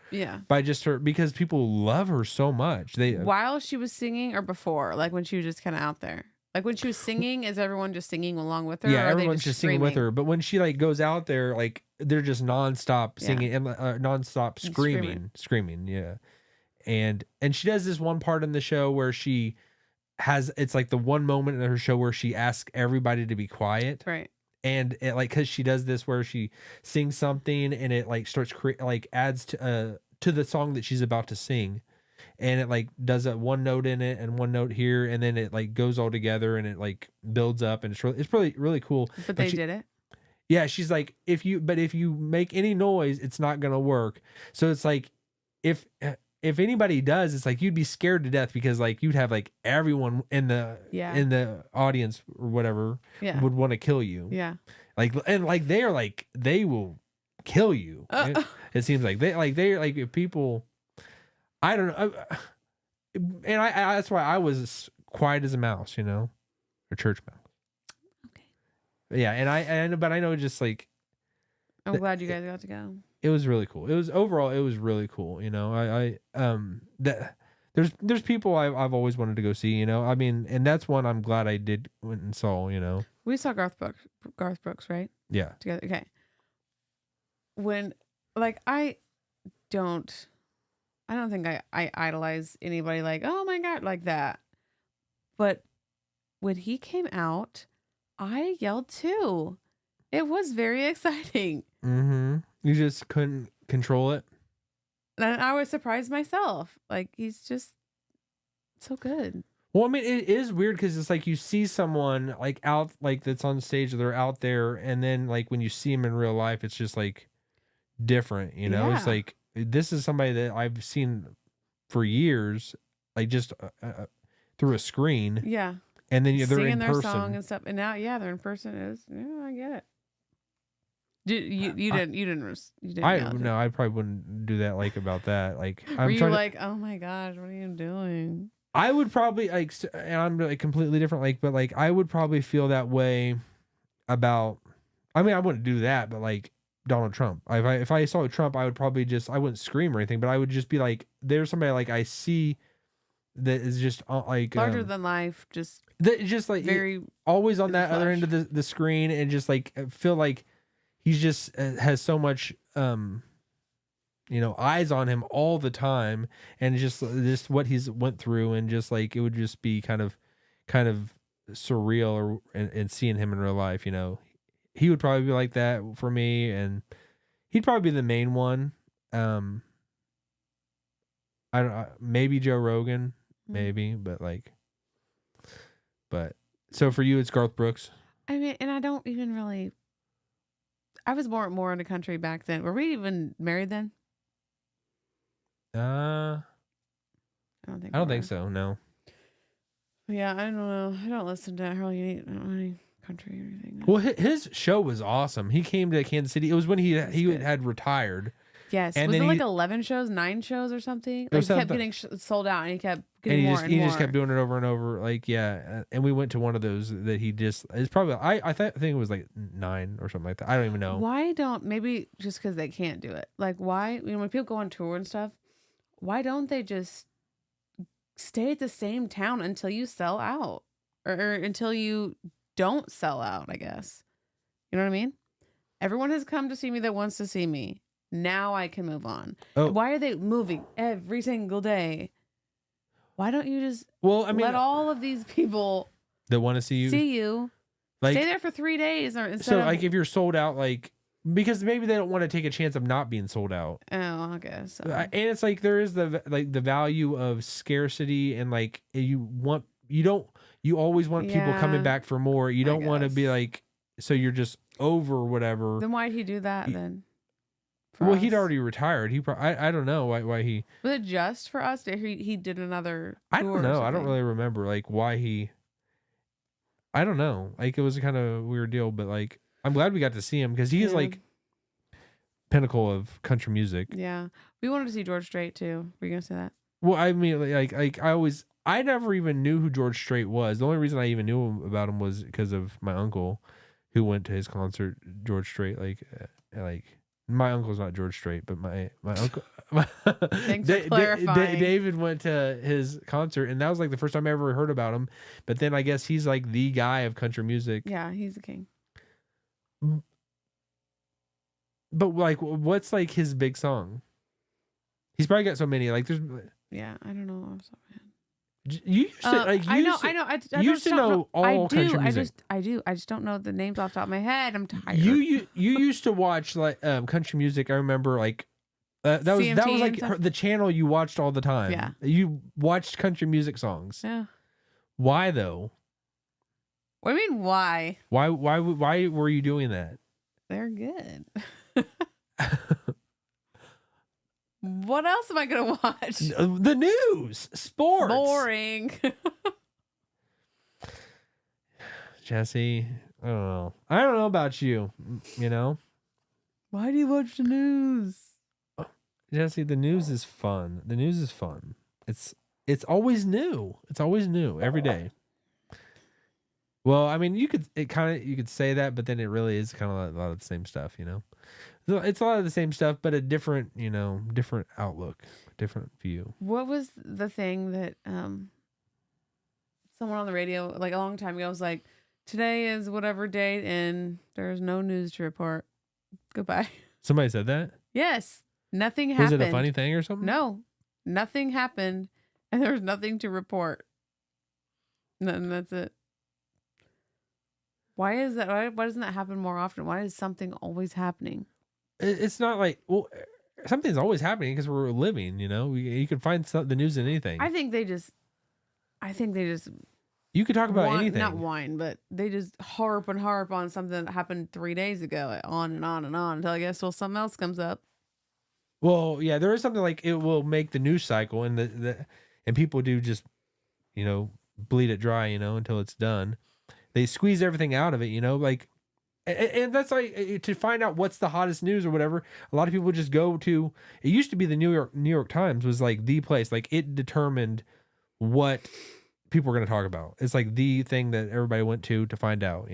by just her, because people love her so much. While she was singing or before, like when she was just kind of out there? Like when she was singing, is everyone just singing along with her? Yeah, or everyone's just singing with her. But when she like goes out there, like they're just nonstop singing and nonstop screaming. Yeah, and she does this one part in the show where she has it's like the one moment in her show where she asks everybody to be quiet. Right. And it like because she does this where she sings something and it like starts like adds to the song that she's about to sing. And it like does a one note in it and one note here, and then it like goes all together and it like builds up, and it's really cool. But they did it. Yeah, she's like, if you make any noise, it's not gonna work. So it's like if anybody does, it's like you'd be scared to death, because like you'd have like everyone in the audience or whatever would want to kill you. Yeah, like and like they will kill you. It seems like they're like if people. I don't know, and I that's why I was quiet as a mouse, you know, or church mouse. Okay. Yeah, but I know just like. I'm glad you guys got to go. it was really cool. It was really cool. You know, there's people I've always wanted to go see. You know, I mean, and that's one I'm glad I did went and saw. You know, We saw Garth Brooks, right? yeah. Together. Okay. When like I don't think I idolize anybody like, oh my God, like that. But when he came out, I yelled too. It was very exciting. Mm-hmm. You just couldn't control it. And I was surprised myself. Like, he's just so good. Well, I mean, it is weird because it's like you see someone like out, like that's on stage, they're out there, and then like when you see them in real life, it's just like different, you know? It's Yeah. like this is somebody that I've seen for years, like just through a screen, Yeah. and then they're Singing in their person. song and stuff. And now, yeah, they're in person. I get it. You didn't yell, No, I probably wouldn't do that. Like about that, like were you like, oh my gosh, what are you doing? I would probably like, and I'm like completely different. Like, but like I would probably feel that way about. I mean, I wouldn't do that, but like Donald Trump. If I saw Trump, I would probably I wouldn't scream or anything, but I would just be like, there's somebody like I see that is just like Larger than life, just like very always on in that the other end of the screen, and just like feel like he's just has so much you know, eyes on him all the time, and just what he's went through, and just like it would just be kind of surreal, or and seeing him in real life. You know, he would probably be like that for me, and he'd probably be the main one. I don't know, maybe Joe Rogan, maybe, but so for you, it's Garth Brooks. I mean, and I don't even really. I was more in the country back then. Were we even married then? I don't think so. No. Yeah, I don't know. I don't listen to any country or anything. Well, his show was awesome. He came to Kansas City. It was when he had retired. Yes. And was then it like 11 shows, 9 shows or something? Like, he kept getting sold out, and he kept getting more and he more. just kept doing it over and over. Like, yeah. And we went to one of those that he just, it's probably, I think it was like 9 or something like that. I don't even know. Why don't, maybe just because they can't do it. Like, why, you know, when people go on tour and stuff, why don't they just stay at the same town until you sell out? Or until you don't sell out, I guess. You know what I mean? Everyone has come to see me that wants to see me. Now I can move on. Oh. Why are they moving every single day? Why don't you just let all of these people that want to see you like, stay there for 3 days, or instead so of, like if you're sold out, like, because maybe they don't want to take a chance of not being sold out. Oh, I guess so. And it's like there is the value of scarcity, and like you always want people coming back for more. You don't want to be like, so you're just over whatever. Then why'd he do that then? Well, he'd already retired. He I don't know why he. Was it just for us? He did another tour? I don't know. I don't something? really remember like why he. I don't know. Like it was a kind of weird deal, but like I'm glad we got to see him because he is like pinnacle of country music. Yeah, we wanted to see George Strait too. Were you gonna say that? Well, I mean, like I never even knew who George Strait was. The only reason I even knew about him was because of my uncle, who went to his concert. George Strait, like. My uncle's not George Strait, but my uncle. Thanks for clarifying. David went to his concert, and that was like the first time I ever heard about him. But then I guess he's like the guy of country music. Yeah, he's the king. But like, what's like his big song? He's probably got so many. Like, there's. Yeah, I don't know. I'm sorry. You used to like. I know. I used to know all country music. I do. I just don't know the names off the top of my head. I'm tired. You used to watch like country music. I remember like that was CMT like the channel you watched all the time. Yeah. You watched country music songs. Yeah. Why though? What do you mean? Why? Why were you doing that? They're good. What else am I gonna watch? The news, sports. Boring. Jessi, I don't know about you. You know. Why do you watch the news? Jessi, the news is fun. The news is fun. It's always new. It's always new every day. Well, I mean, you could say that, but then it really is kind of a lot of the same stuff, you know. So it's a lot of the same stuff, but a different, different outlook, different view. What was the thing that someone on the radio like a long time ago was like, today is whatever date and there's no news to report. Goodbye. Somebody said that? Yes. Nothing Was happened. it a funny thing or something? No. Nothing happened and there was nothing to report. And that's it. Why is that? Why doesn't that happen more often? Why is something always happening? It's not like, well, something's always happening because we're living, you know. You can find the news in anything. I think they just You could talk about anything. Not whine, but they just harp on something that happened 3 days ago, on and on and on until I guess something else comes up. Well, yeah, there is something like it will make the news cycle, and and people do just, bleed it dry, until it's done. They squeeze everything out of it, like, and that's like to find out what's the hottest news or whatever. A lot of people just go to. It used to be the New York Times was like the place, like it determined what people were going to talk about. It's like the thing that everybody went to find out,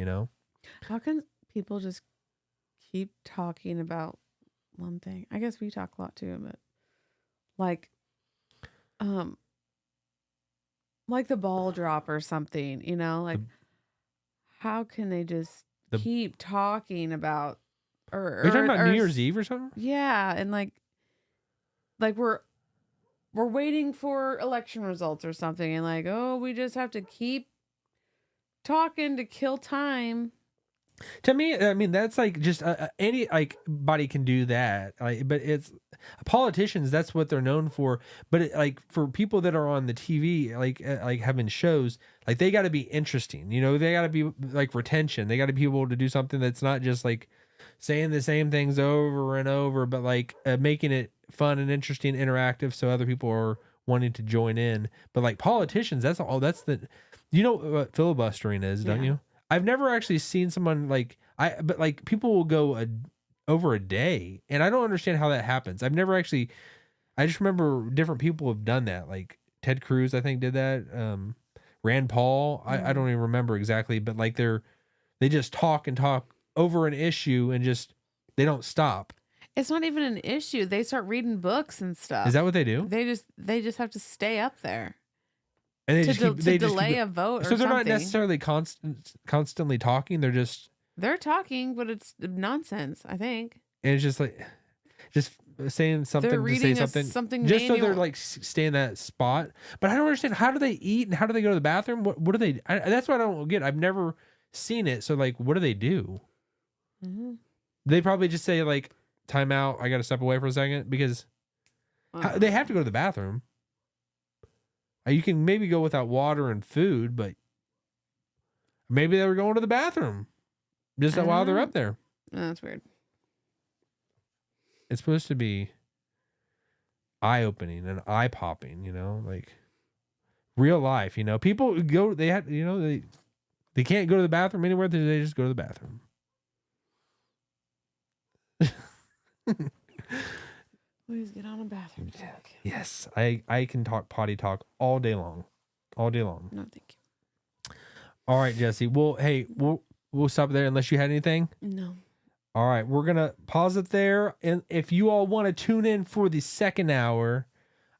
How can people just keep talking about one thing? I guess we talk a lot too, but like the ball drop or something, like how can they just keep talking about are you talking about New Year's Eve or something? Yeah, and like we're waiting for election results or something, and like, oh, we just have to keep talking to kill time. To me, I mean, that's like just anybody can do that. But it's politicians. That's what they're known for. But for people that are on the TV, like having shows, like they got to be interesting. They got to be like retention. They got to be able to do something that's not just like saying the same things over and over, but like making it fun and interesting, interactive, so other people are wanting to join in. But like politicians, that's all. That's what filibustering is, don't you? I've never actually seen someone but people will go over a day, and I don't understand how that happens. I've never actually. I just remember different people have done that. Like Ted Cruz, I think, did that. Rand Paul, I don't even remember exactly, but like they just talk and talk over an issue and just they don't stop. It's not even an issue. They start reading books and stuff. Is that what they do? They just have to stay up there. And they delay a vote. So they're not necessarily constantly talking. They're talking, but it's nonsense, I think. And it's just like saying something they're to say something just manual. So they're like stay in that spot. But I don't understand, how do they eat and how do they go to the bathroom? What do they? That's what I don't get. I've never seen it. So like, what do they do? Mm-hmm. They probably just say like, time out. I got to step away for a second because they have to go to the bathroom. You can maybe go without water and food, but maybe they were going to the bathroom just while they're up there. Oh, that's weird. It's supposed to be eye-opening and eye-popping, like real life, People go, they have, they can't go to the bathroom anywhere, they just go to the bathroom. Please get on a bathroom talk. Yes, I can talk potty talk all day long. All day long. No, thank you. All right, Jessi. Well, hey, we'll stop there unless you had anything. No. All right, we're gonna pause it there, and if you all want to tune in for the second hour,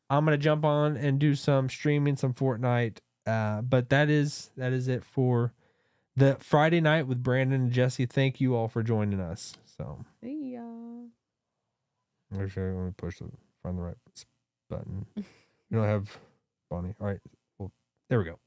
I'm gonna jump on and do some streaming, some Fortnite. But that is it for the Friday night with Brandon and Jessi. Thank you all for joining us. So. See ya. Actually, let me push find the right button. You don't have Bonnie. All right. Well, there we go.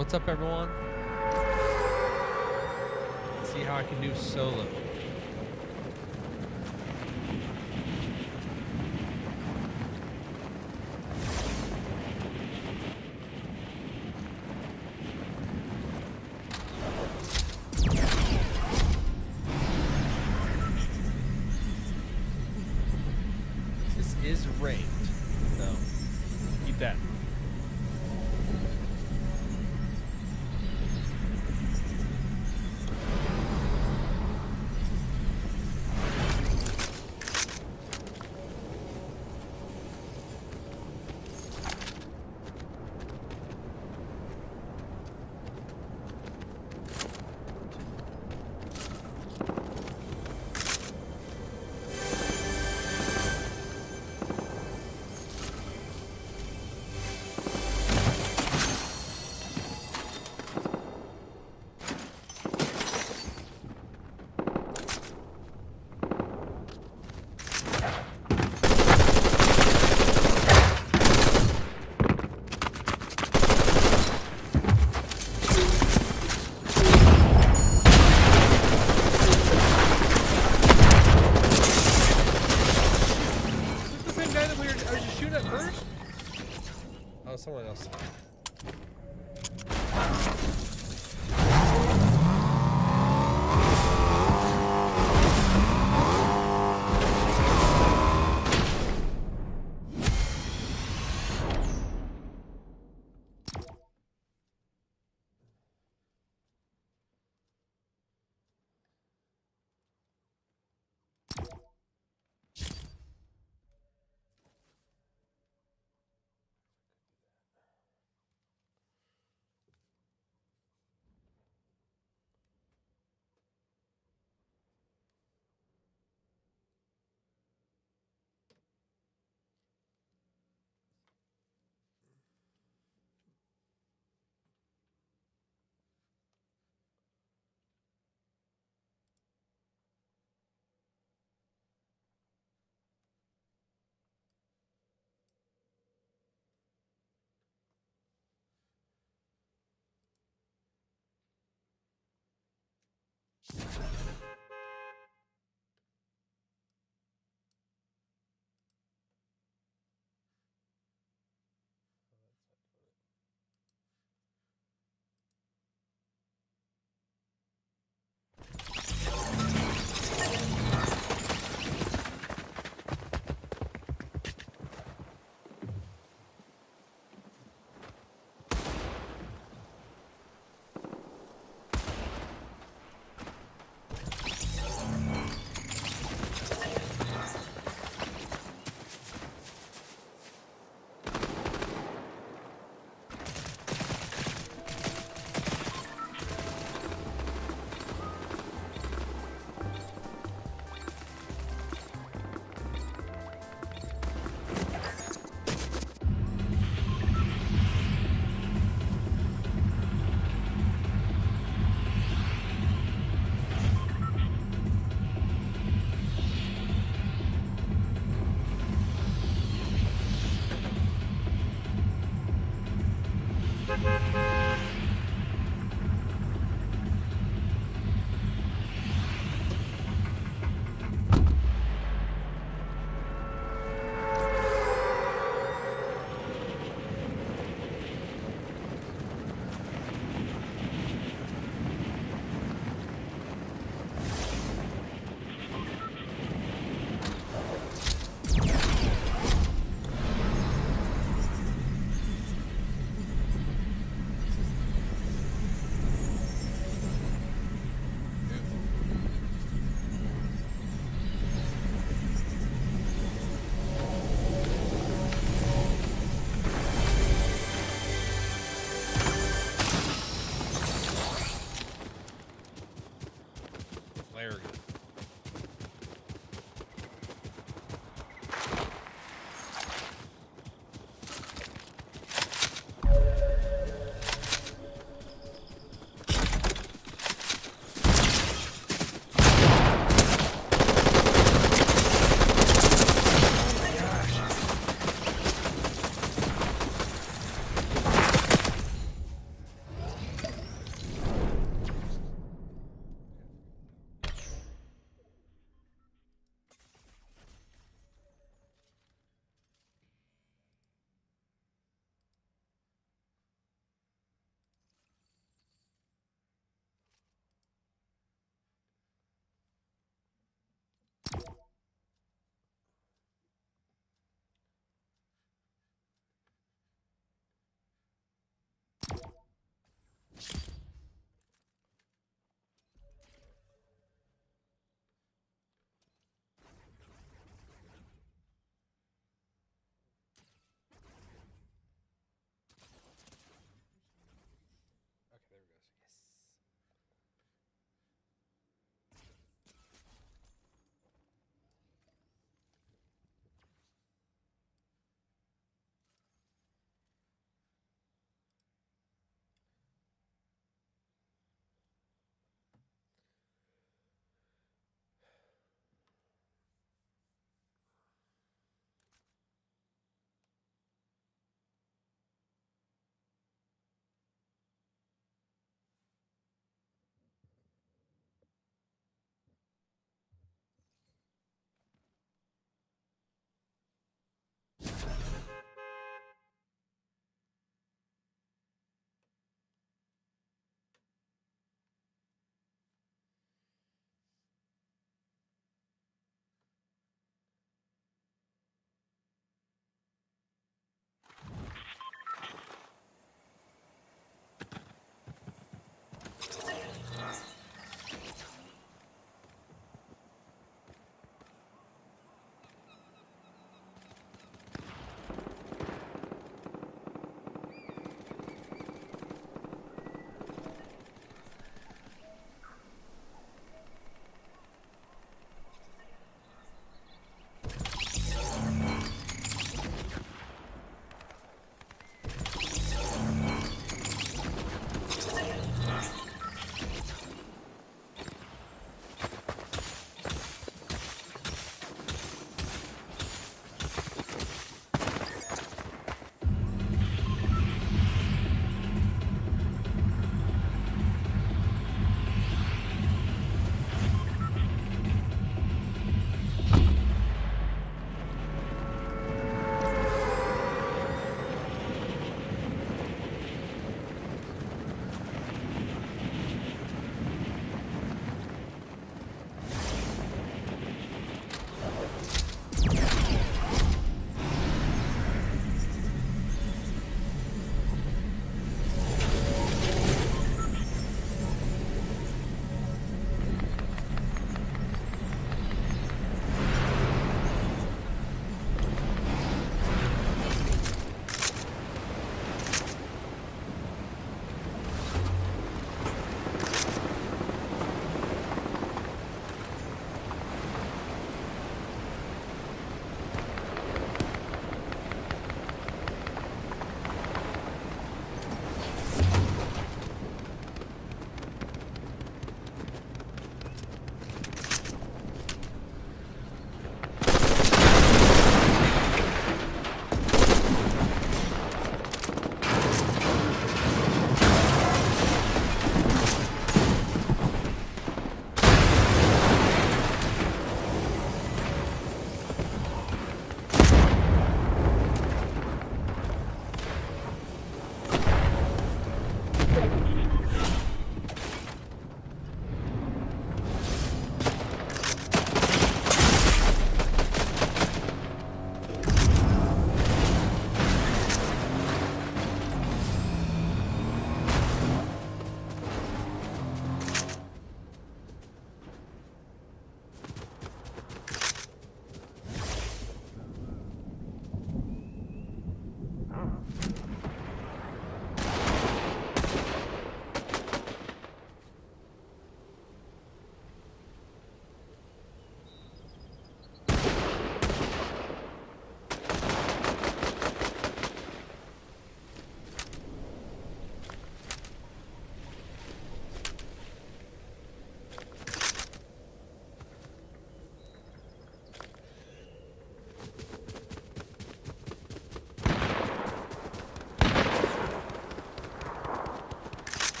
What's up, everyone? Let's see how I can do solo. This is ranked, so keep that.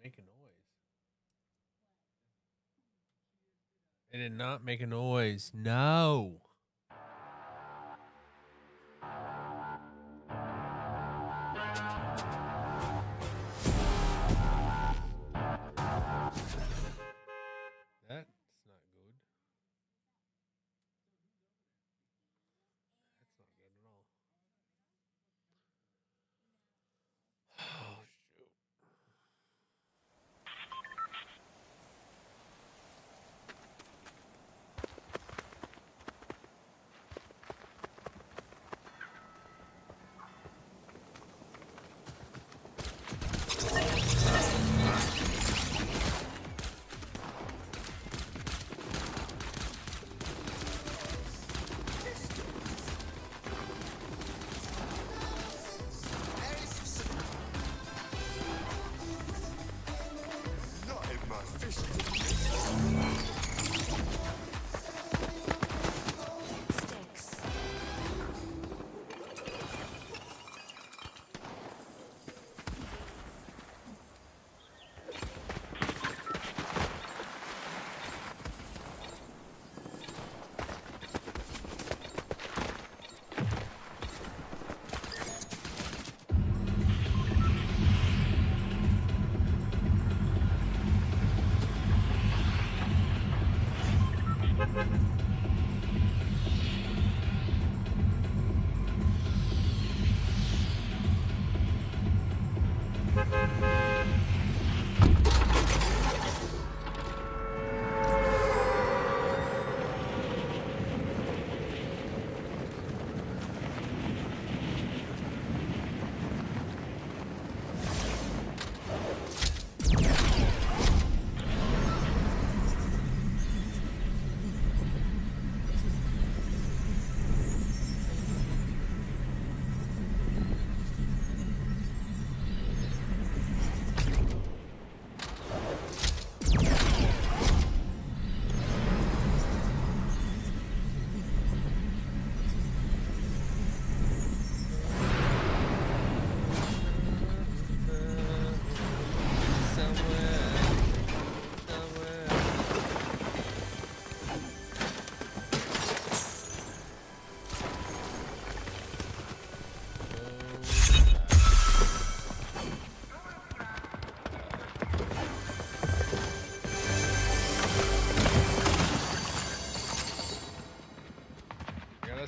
make a noise. It did not make a noise. No. That's not good. That's not good at all. Oh, shoot.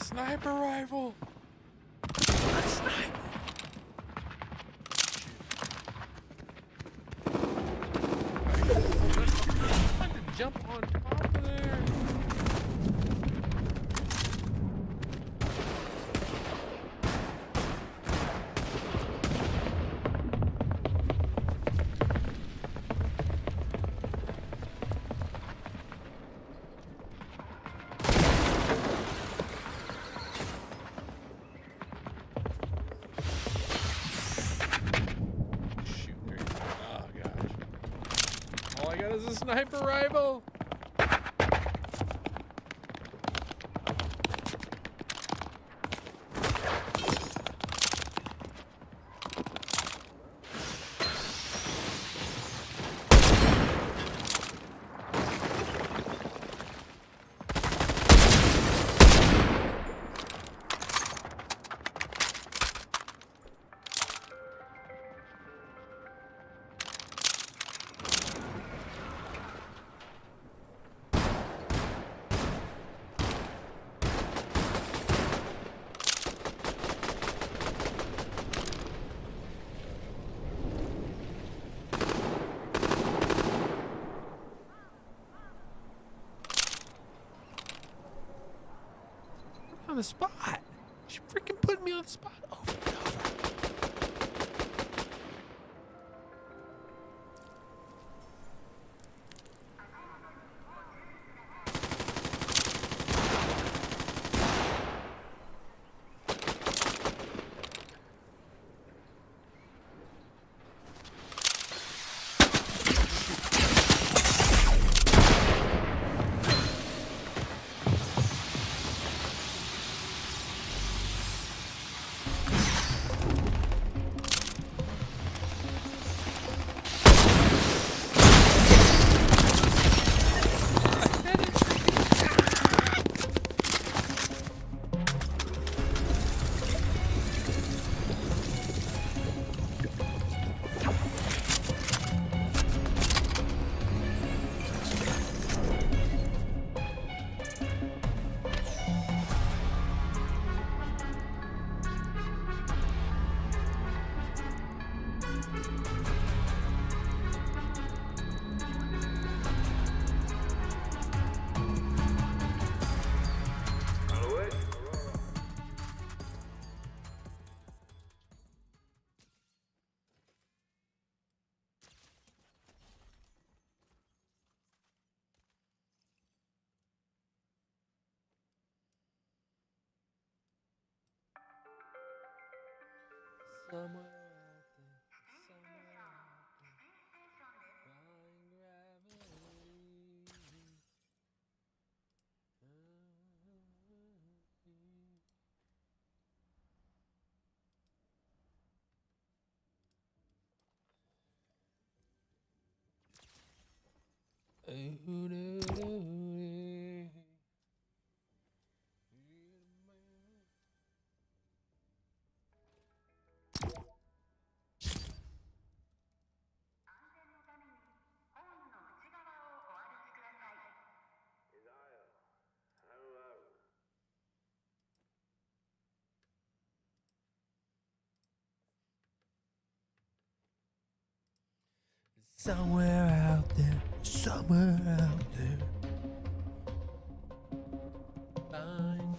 Sniper rifle. A sniper. I had to jump on top of there. Is a sniper rifle. On the spot. She freaking put me on the spot over and over. Somewhere out there, somewhere out there, defying gravity. Somewhere out there, somewhere out there. Find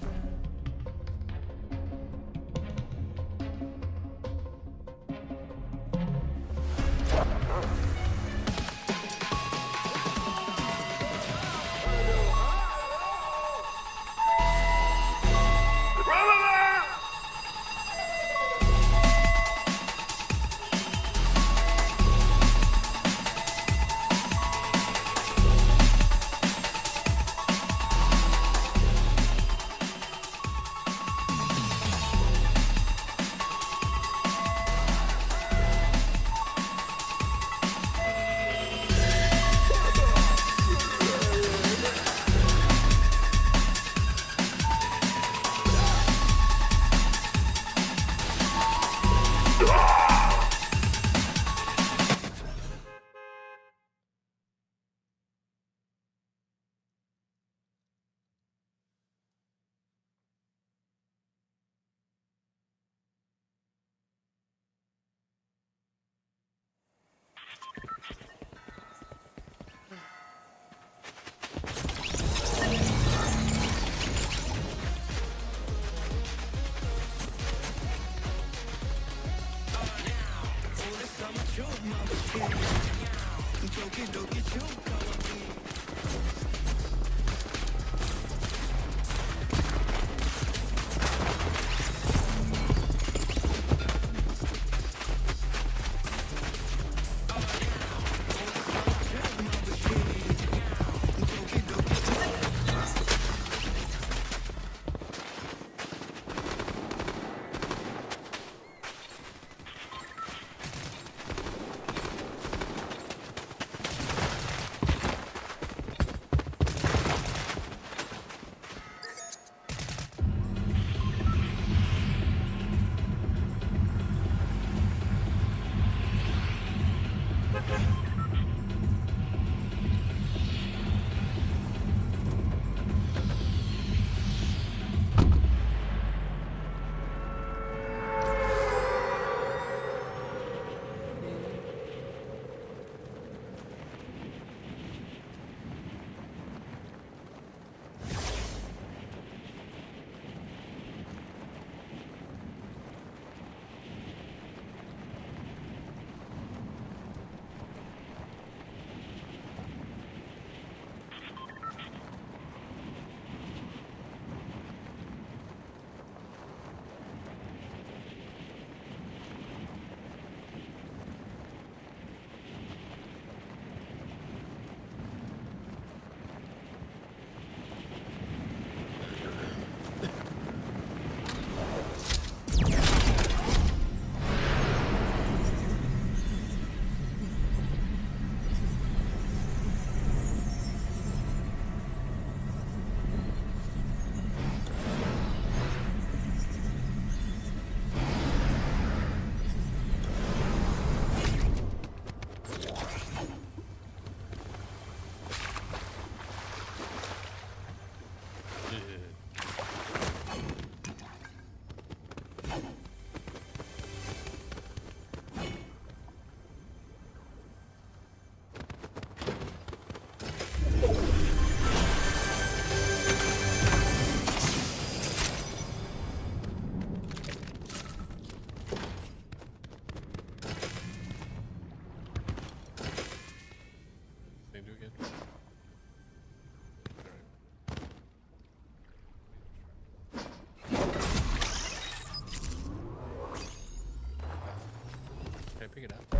pick it up?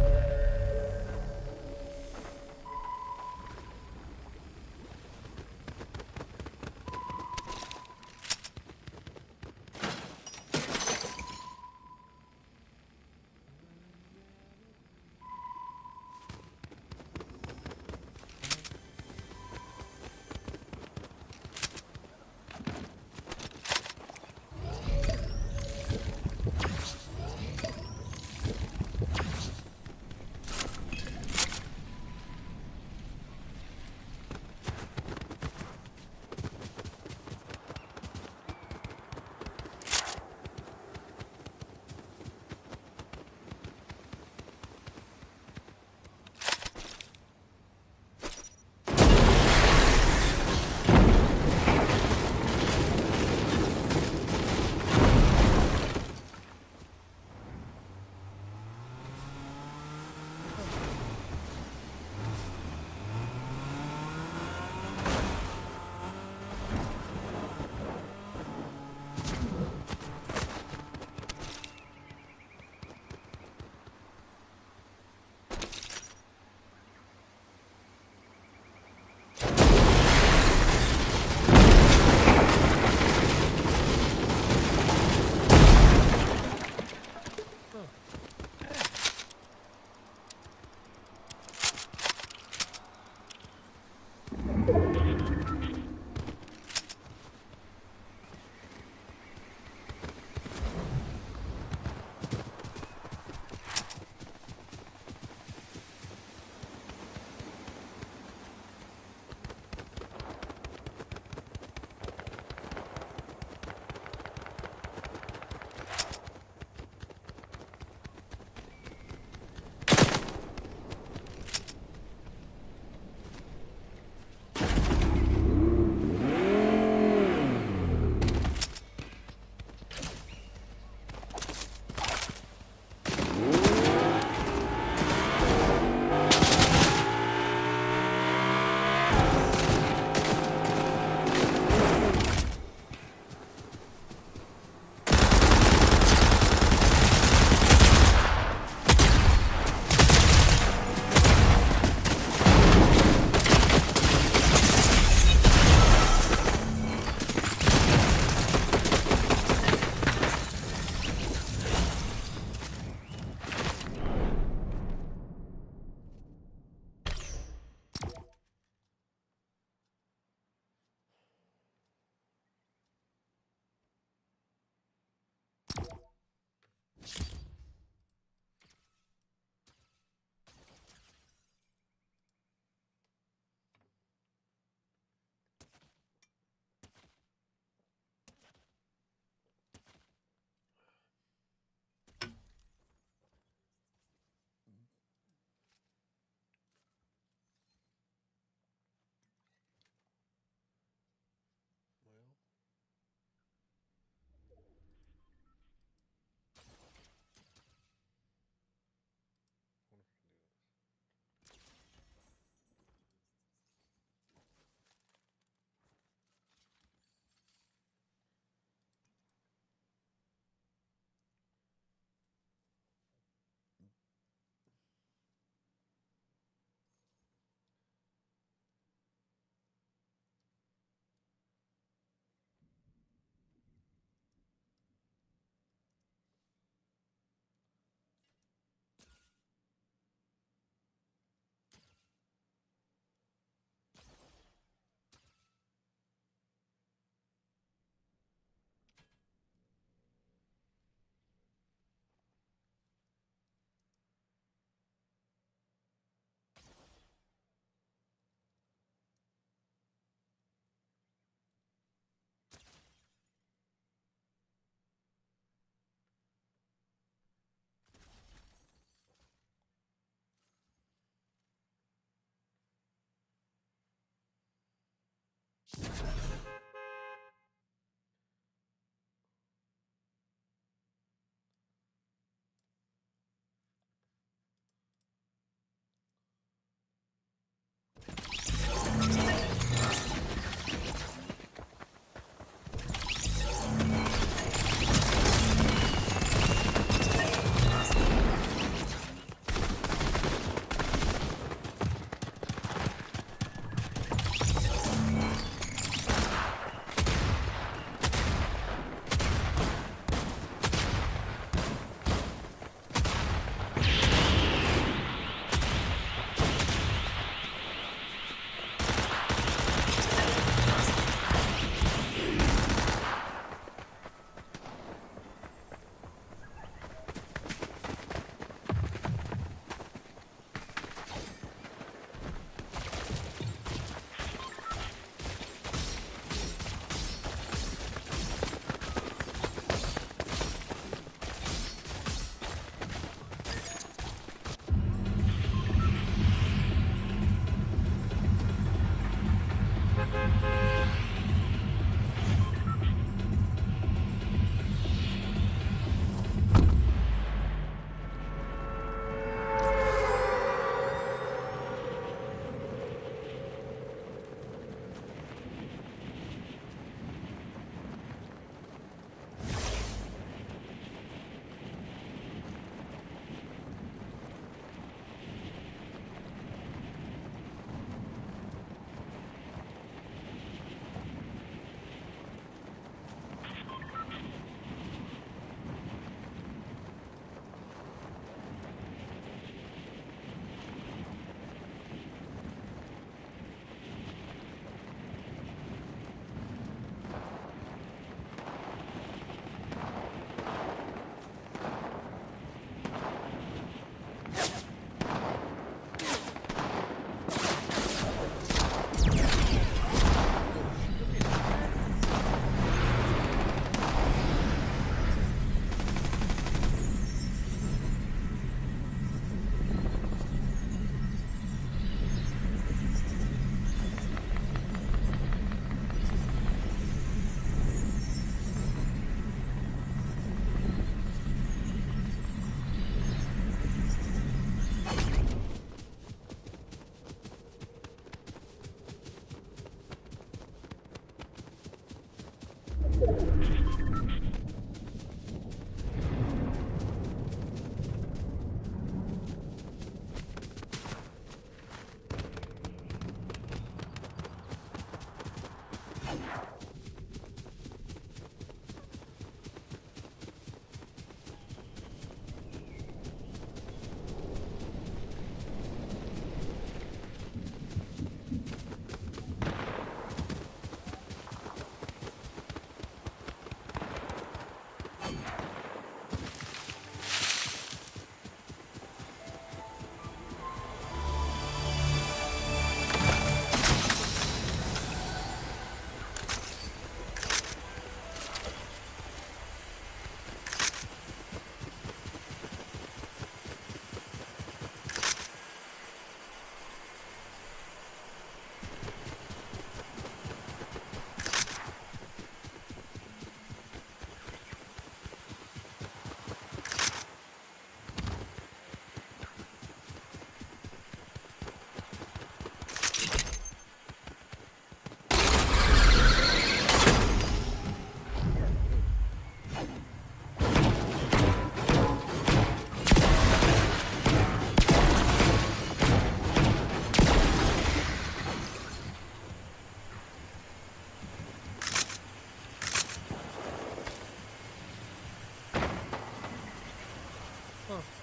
Huh.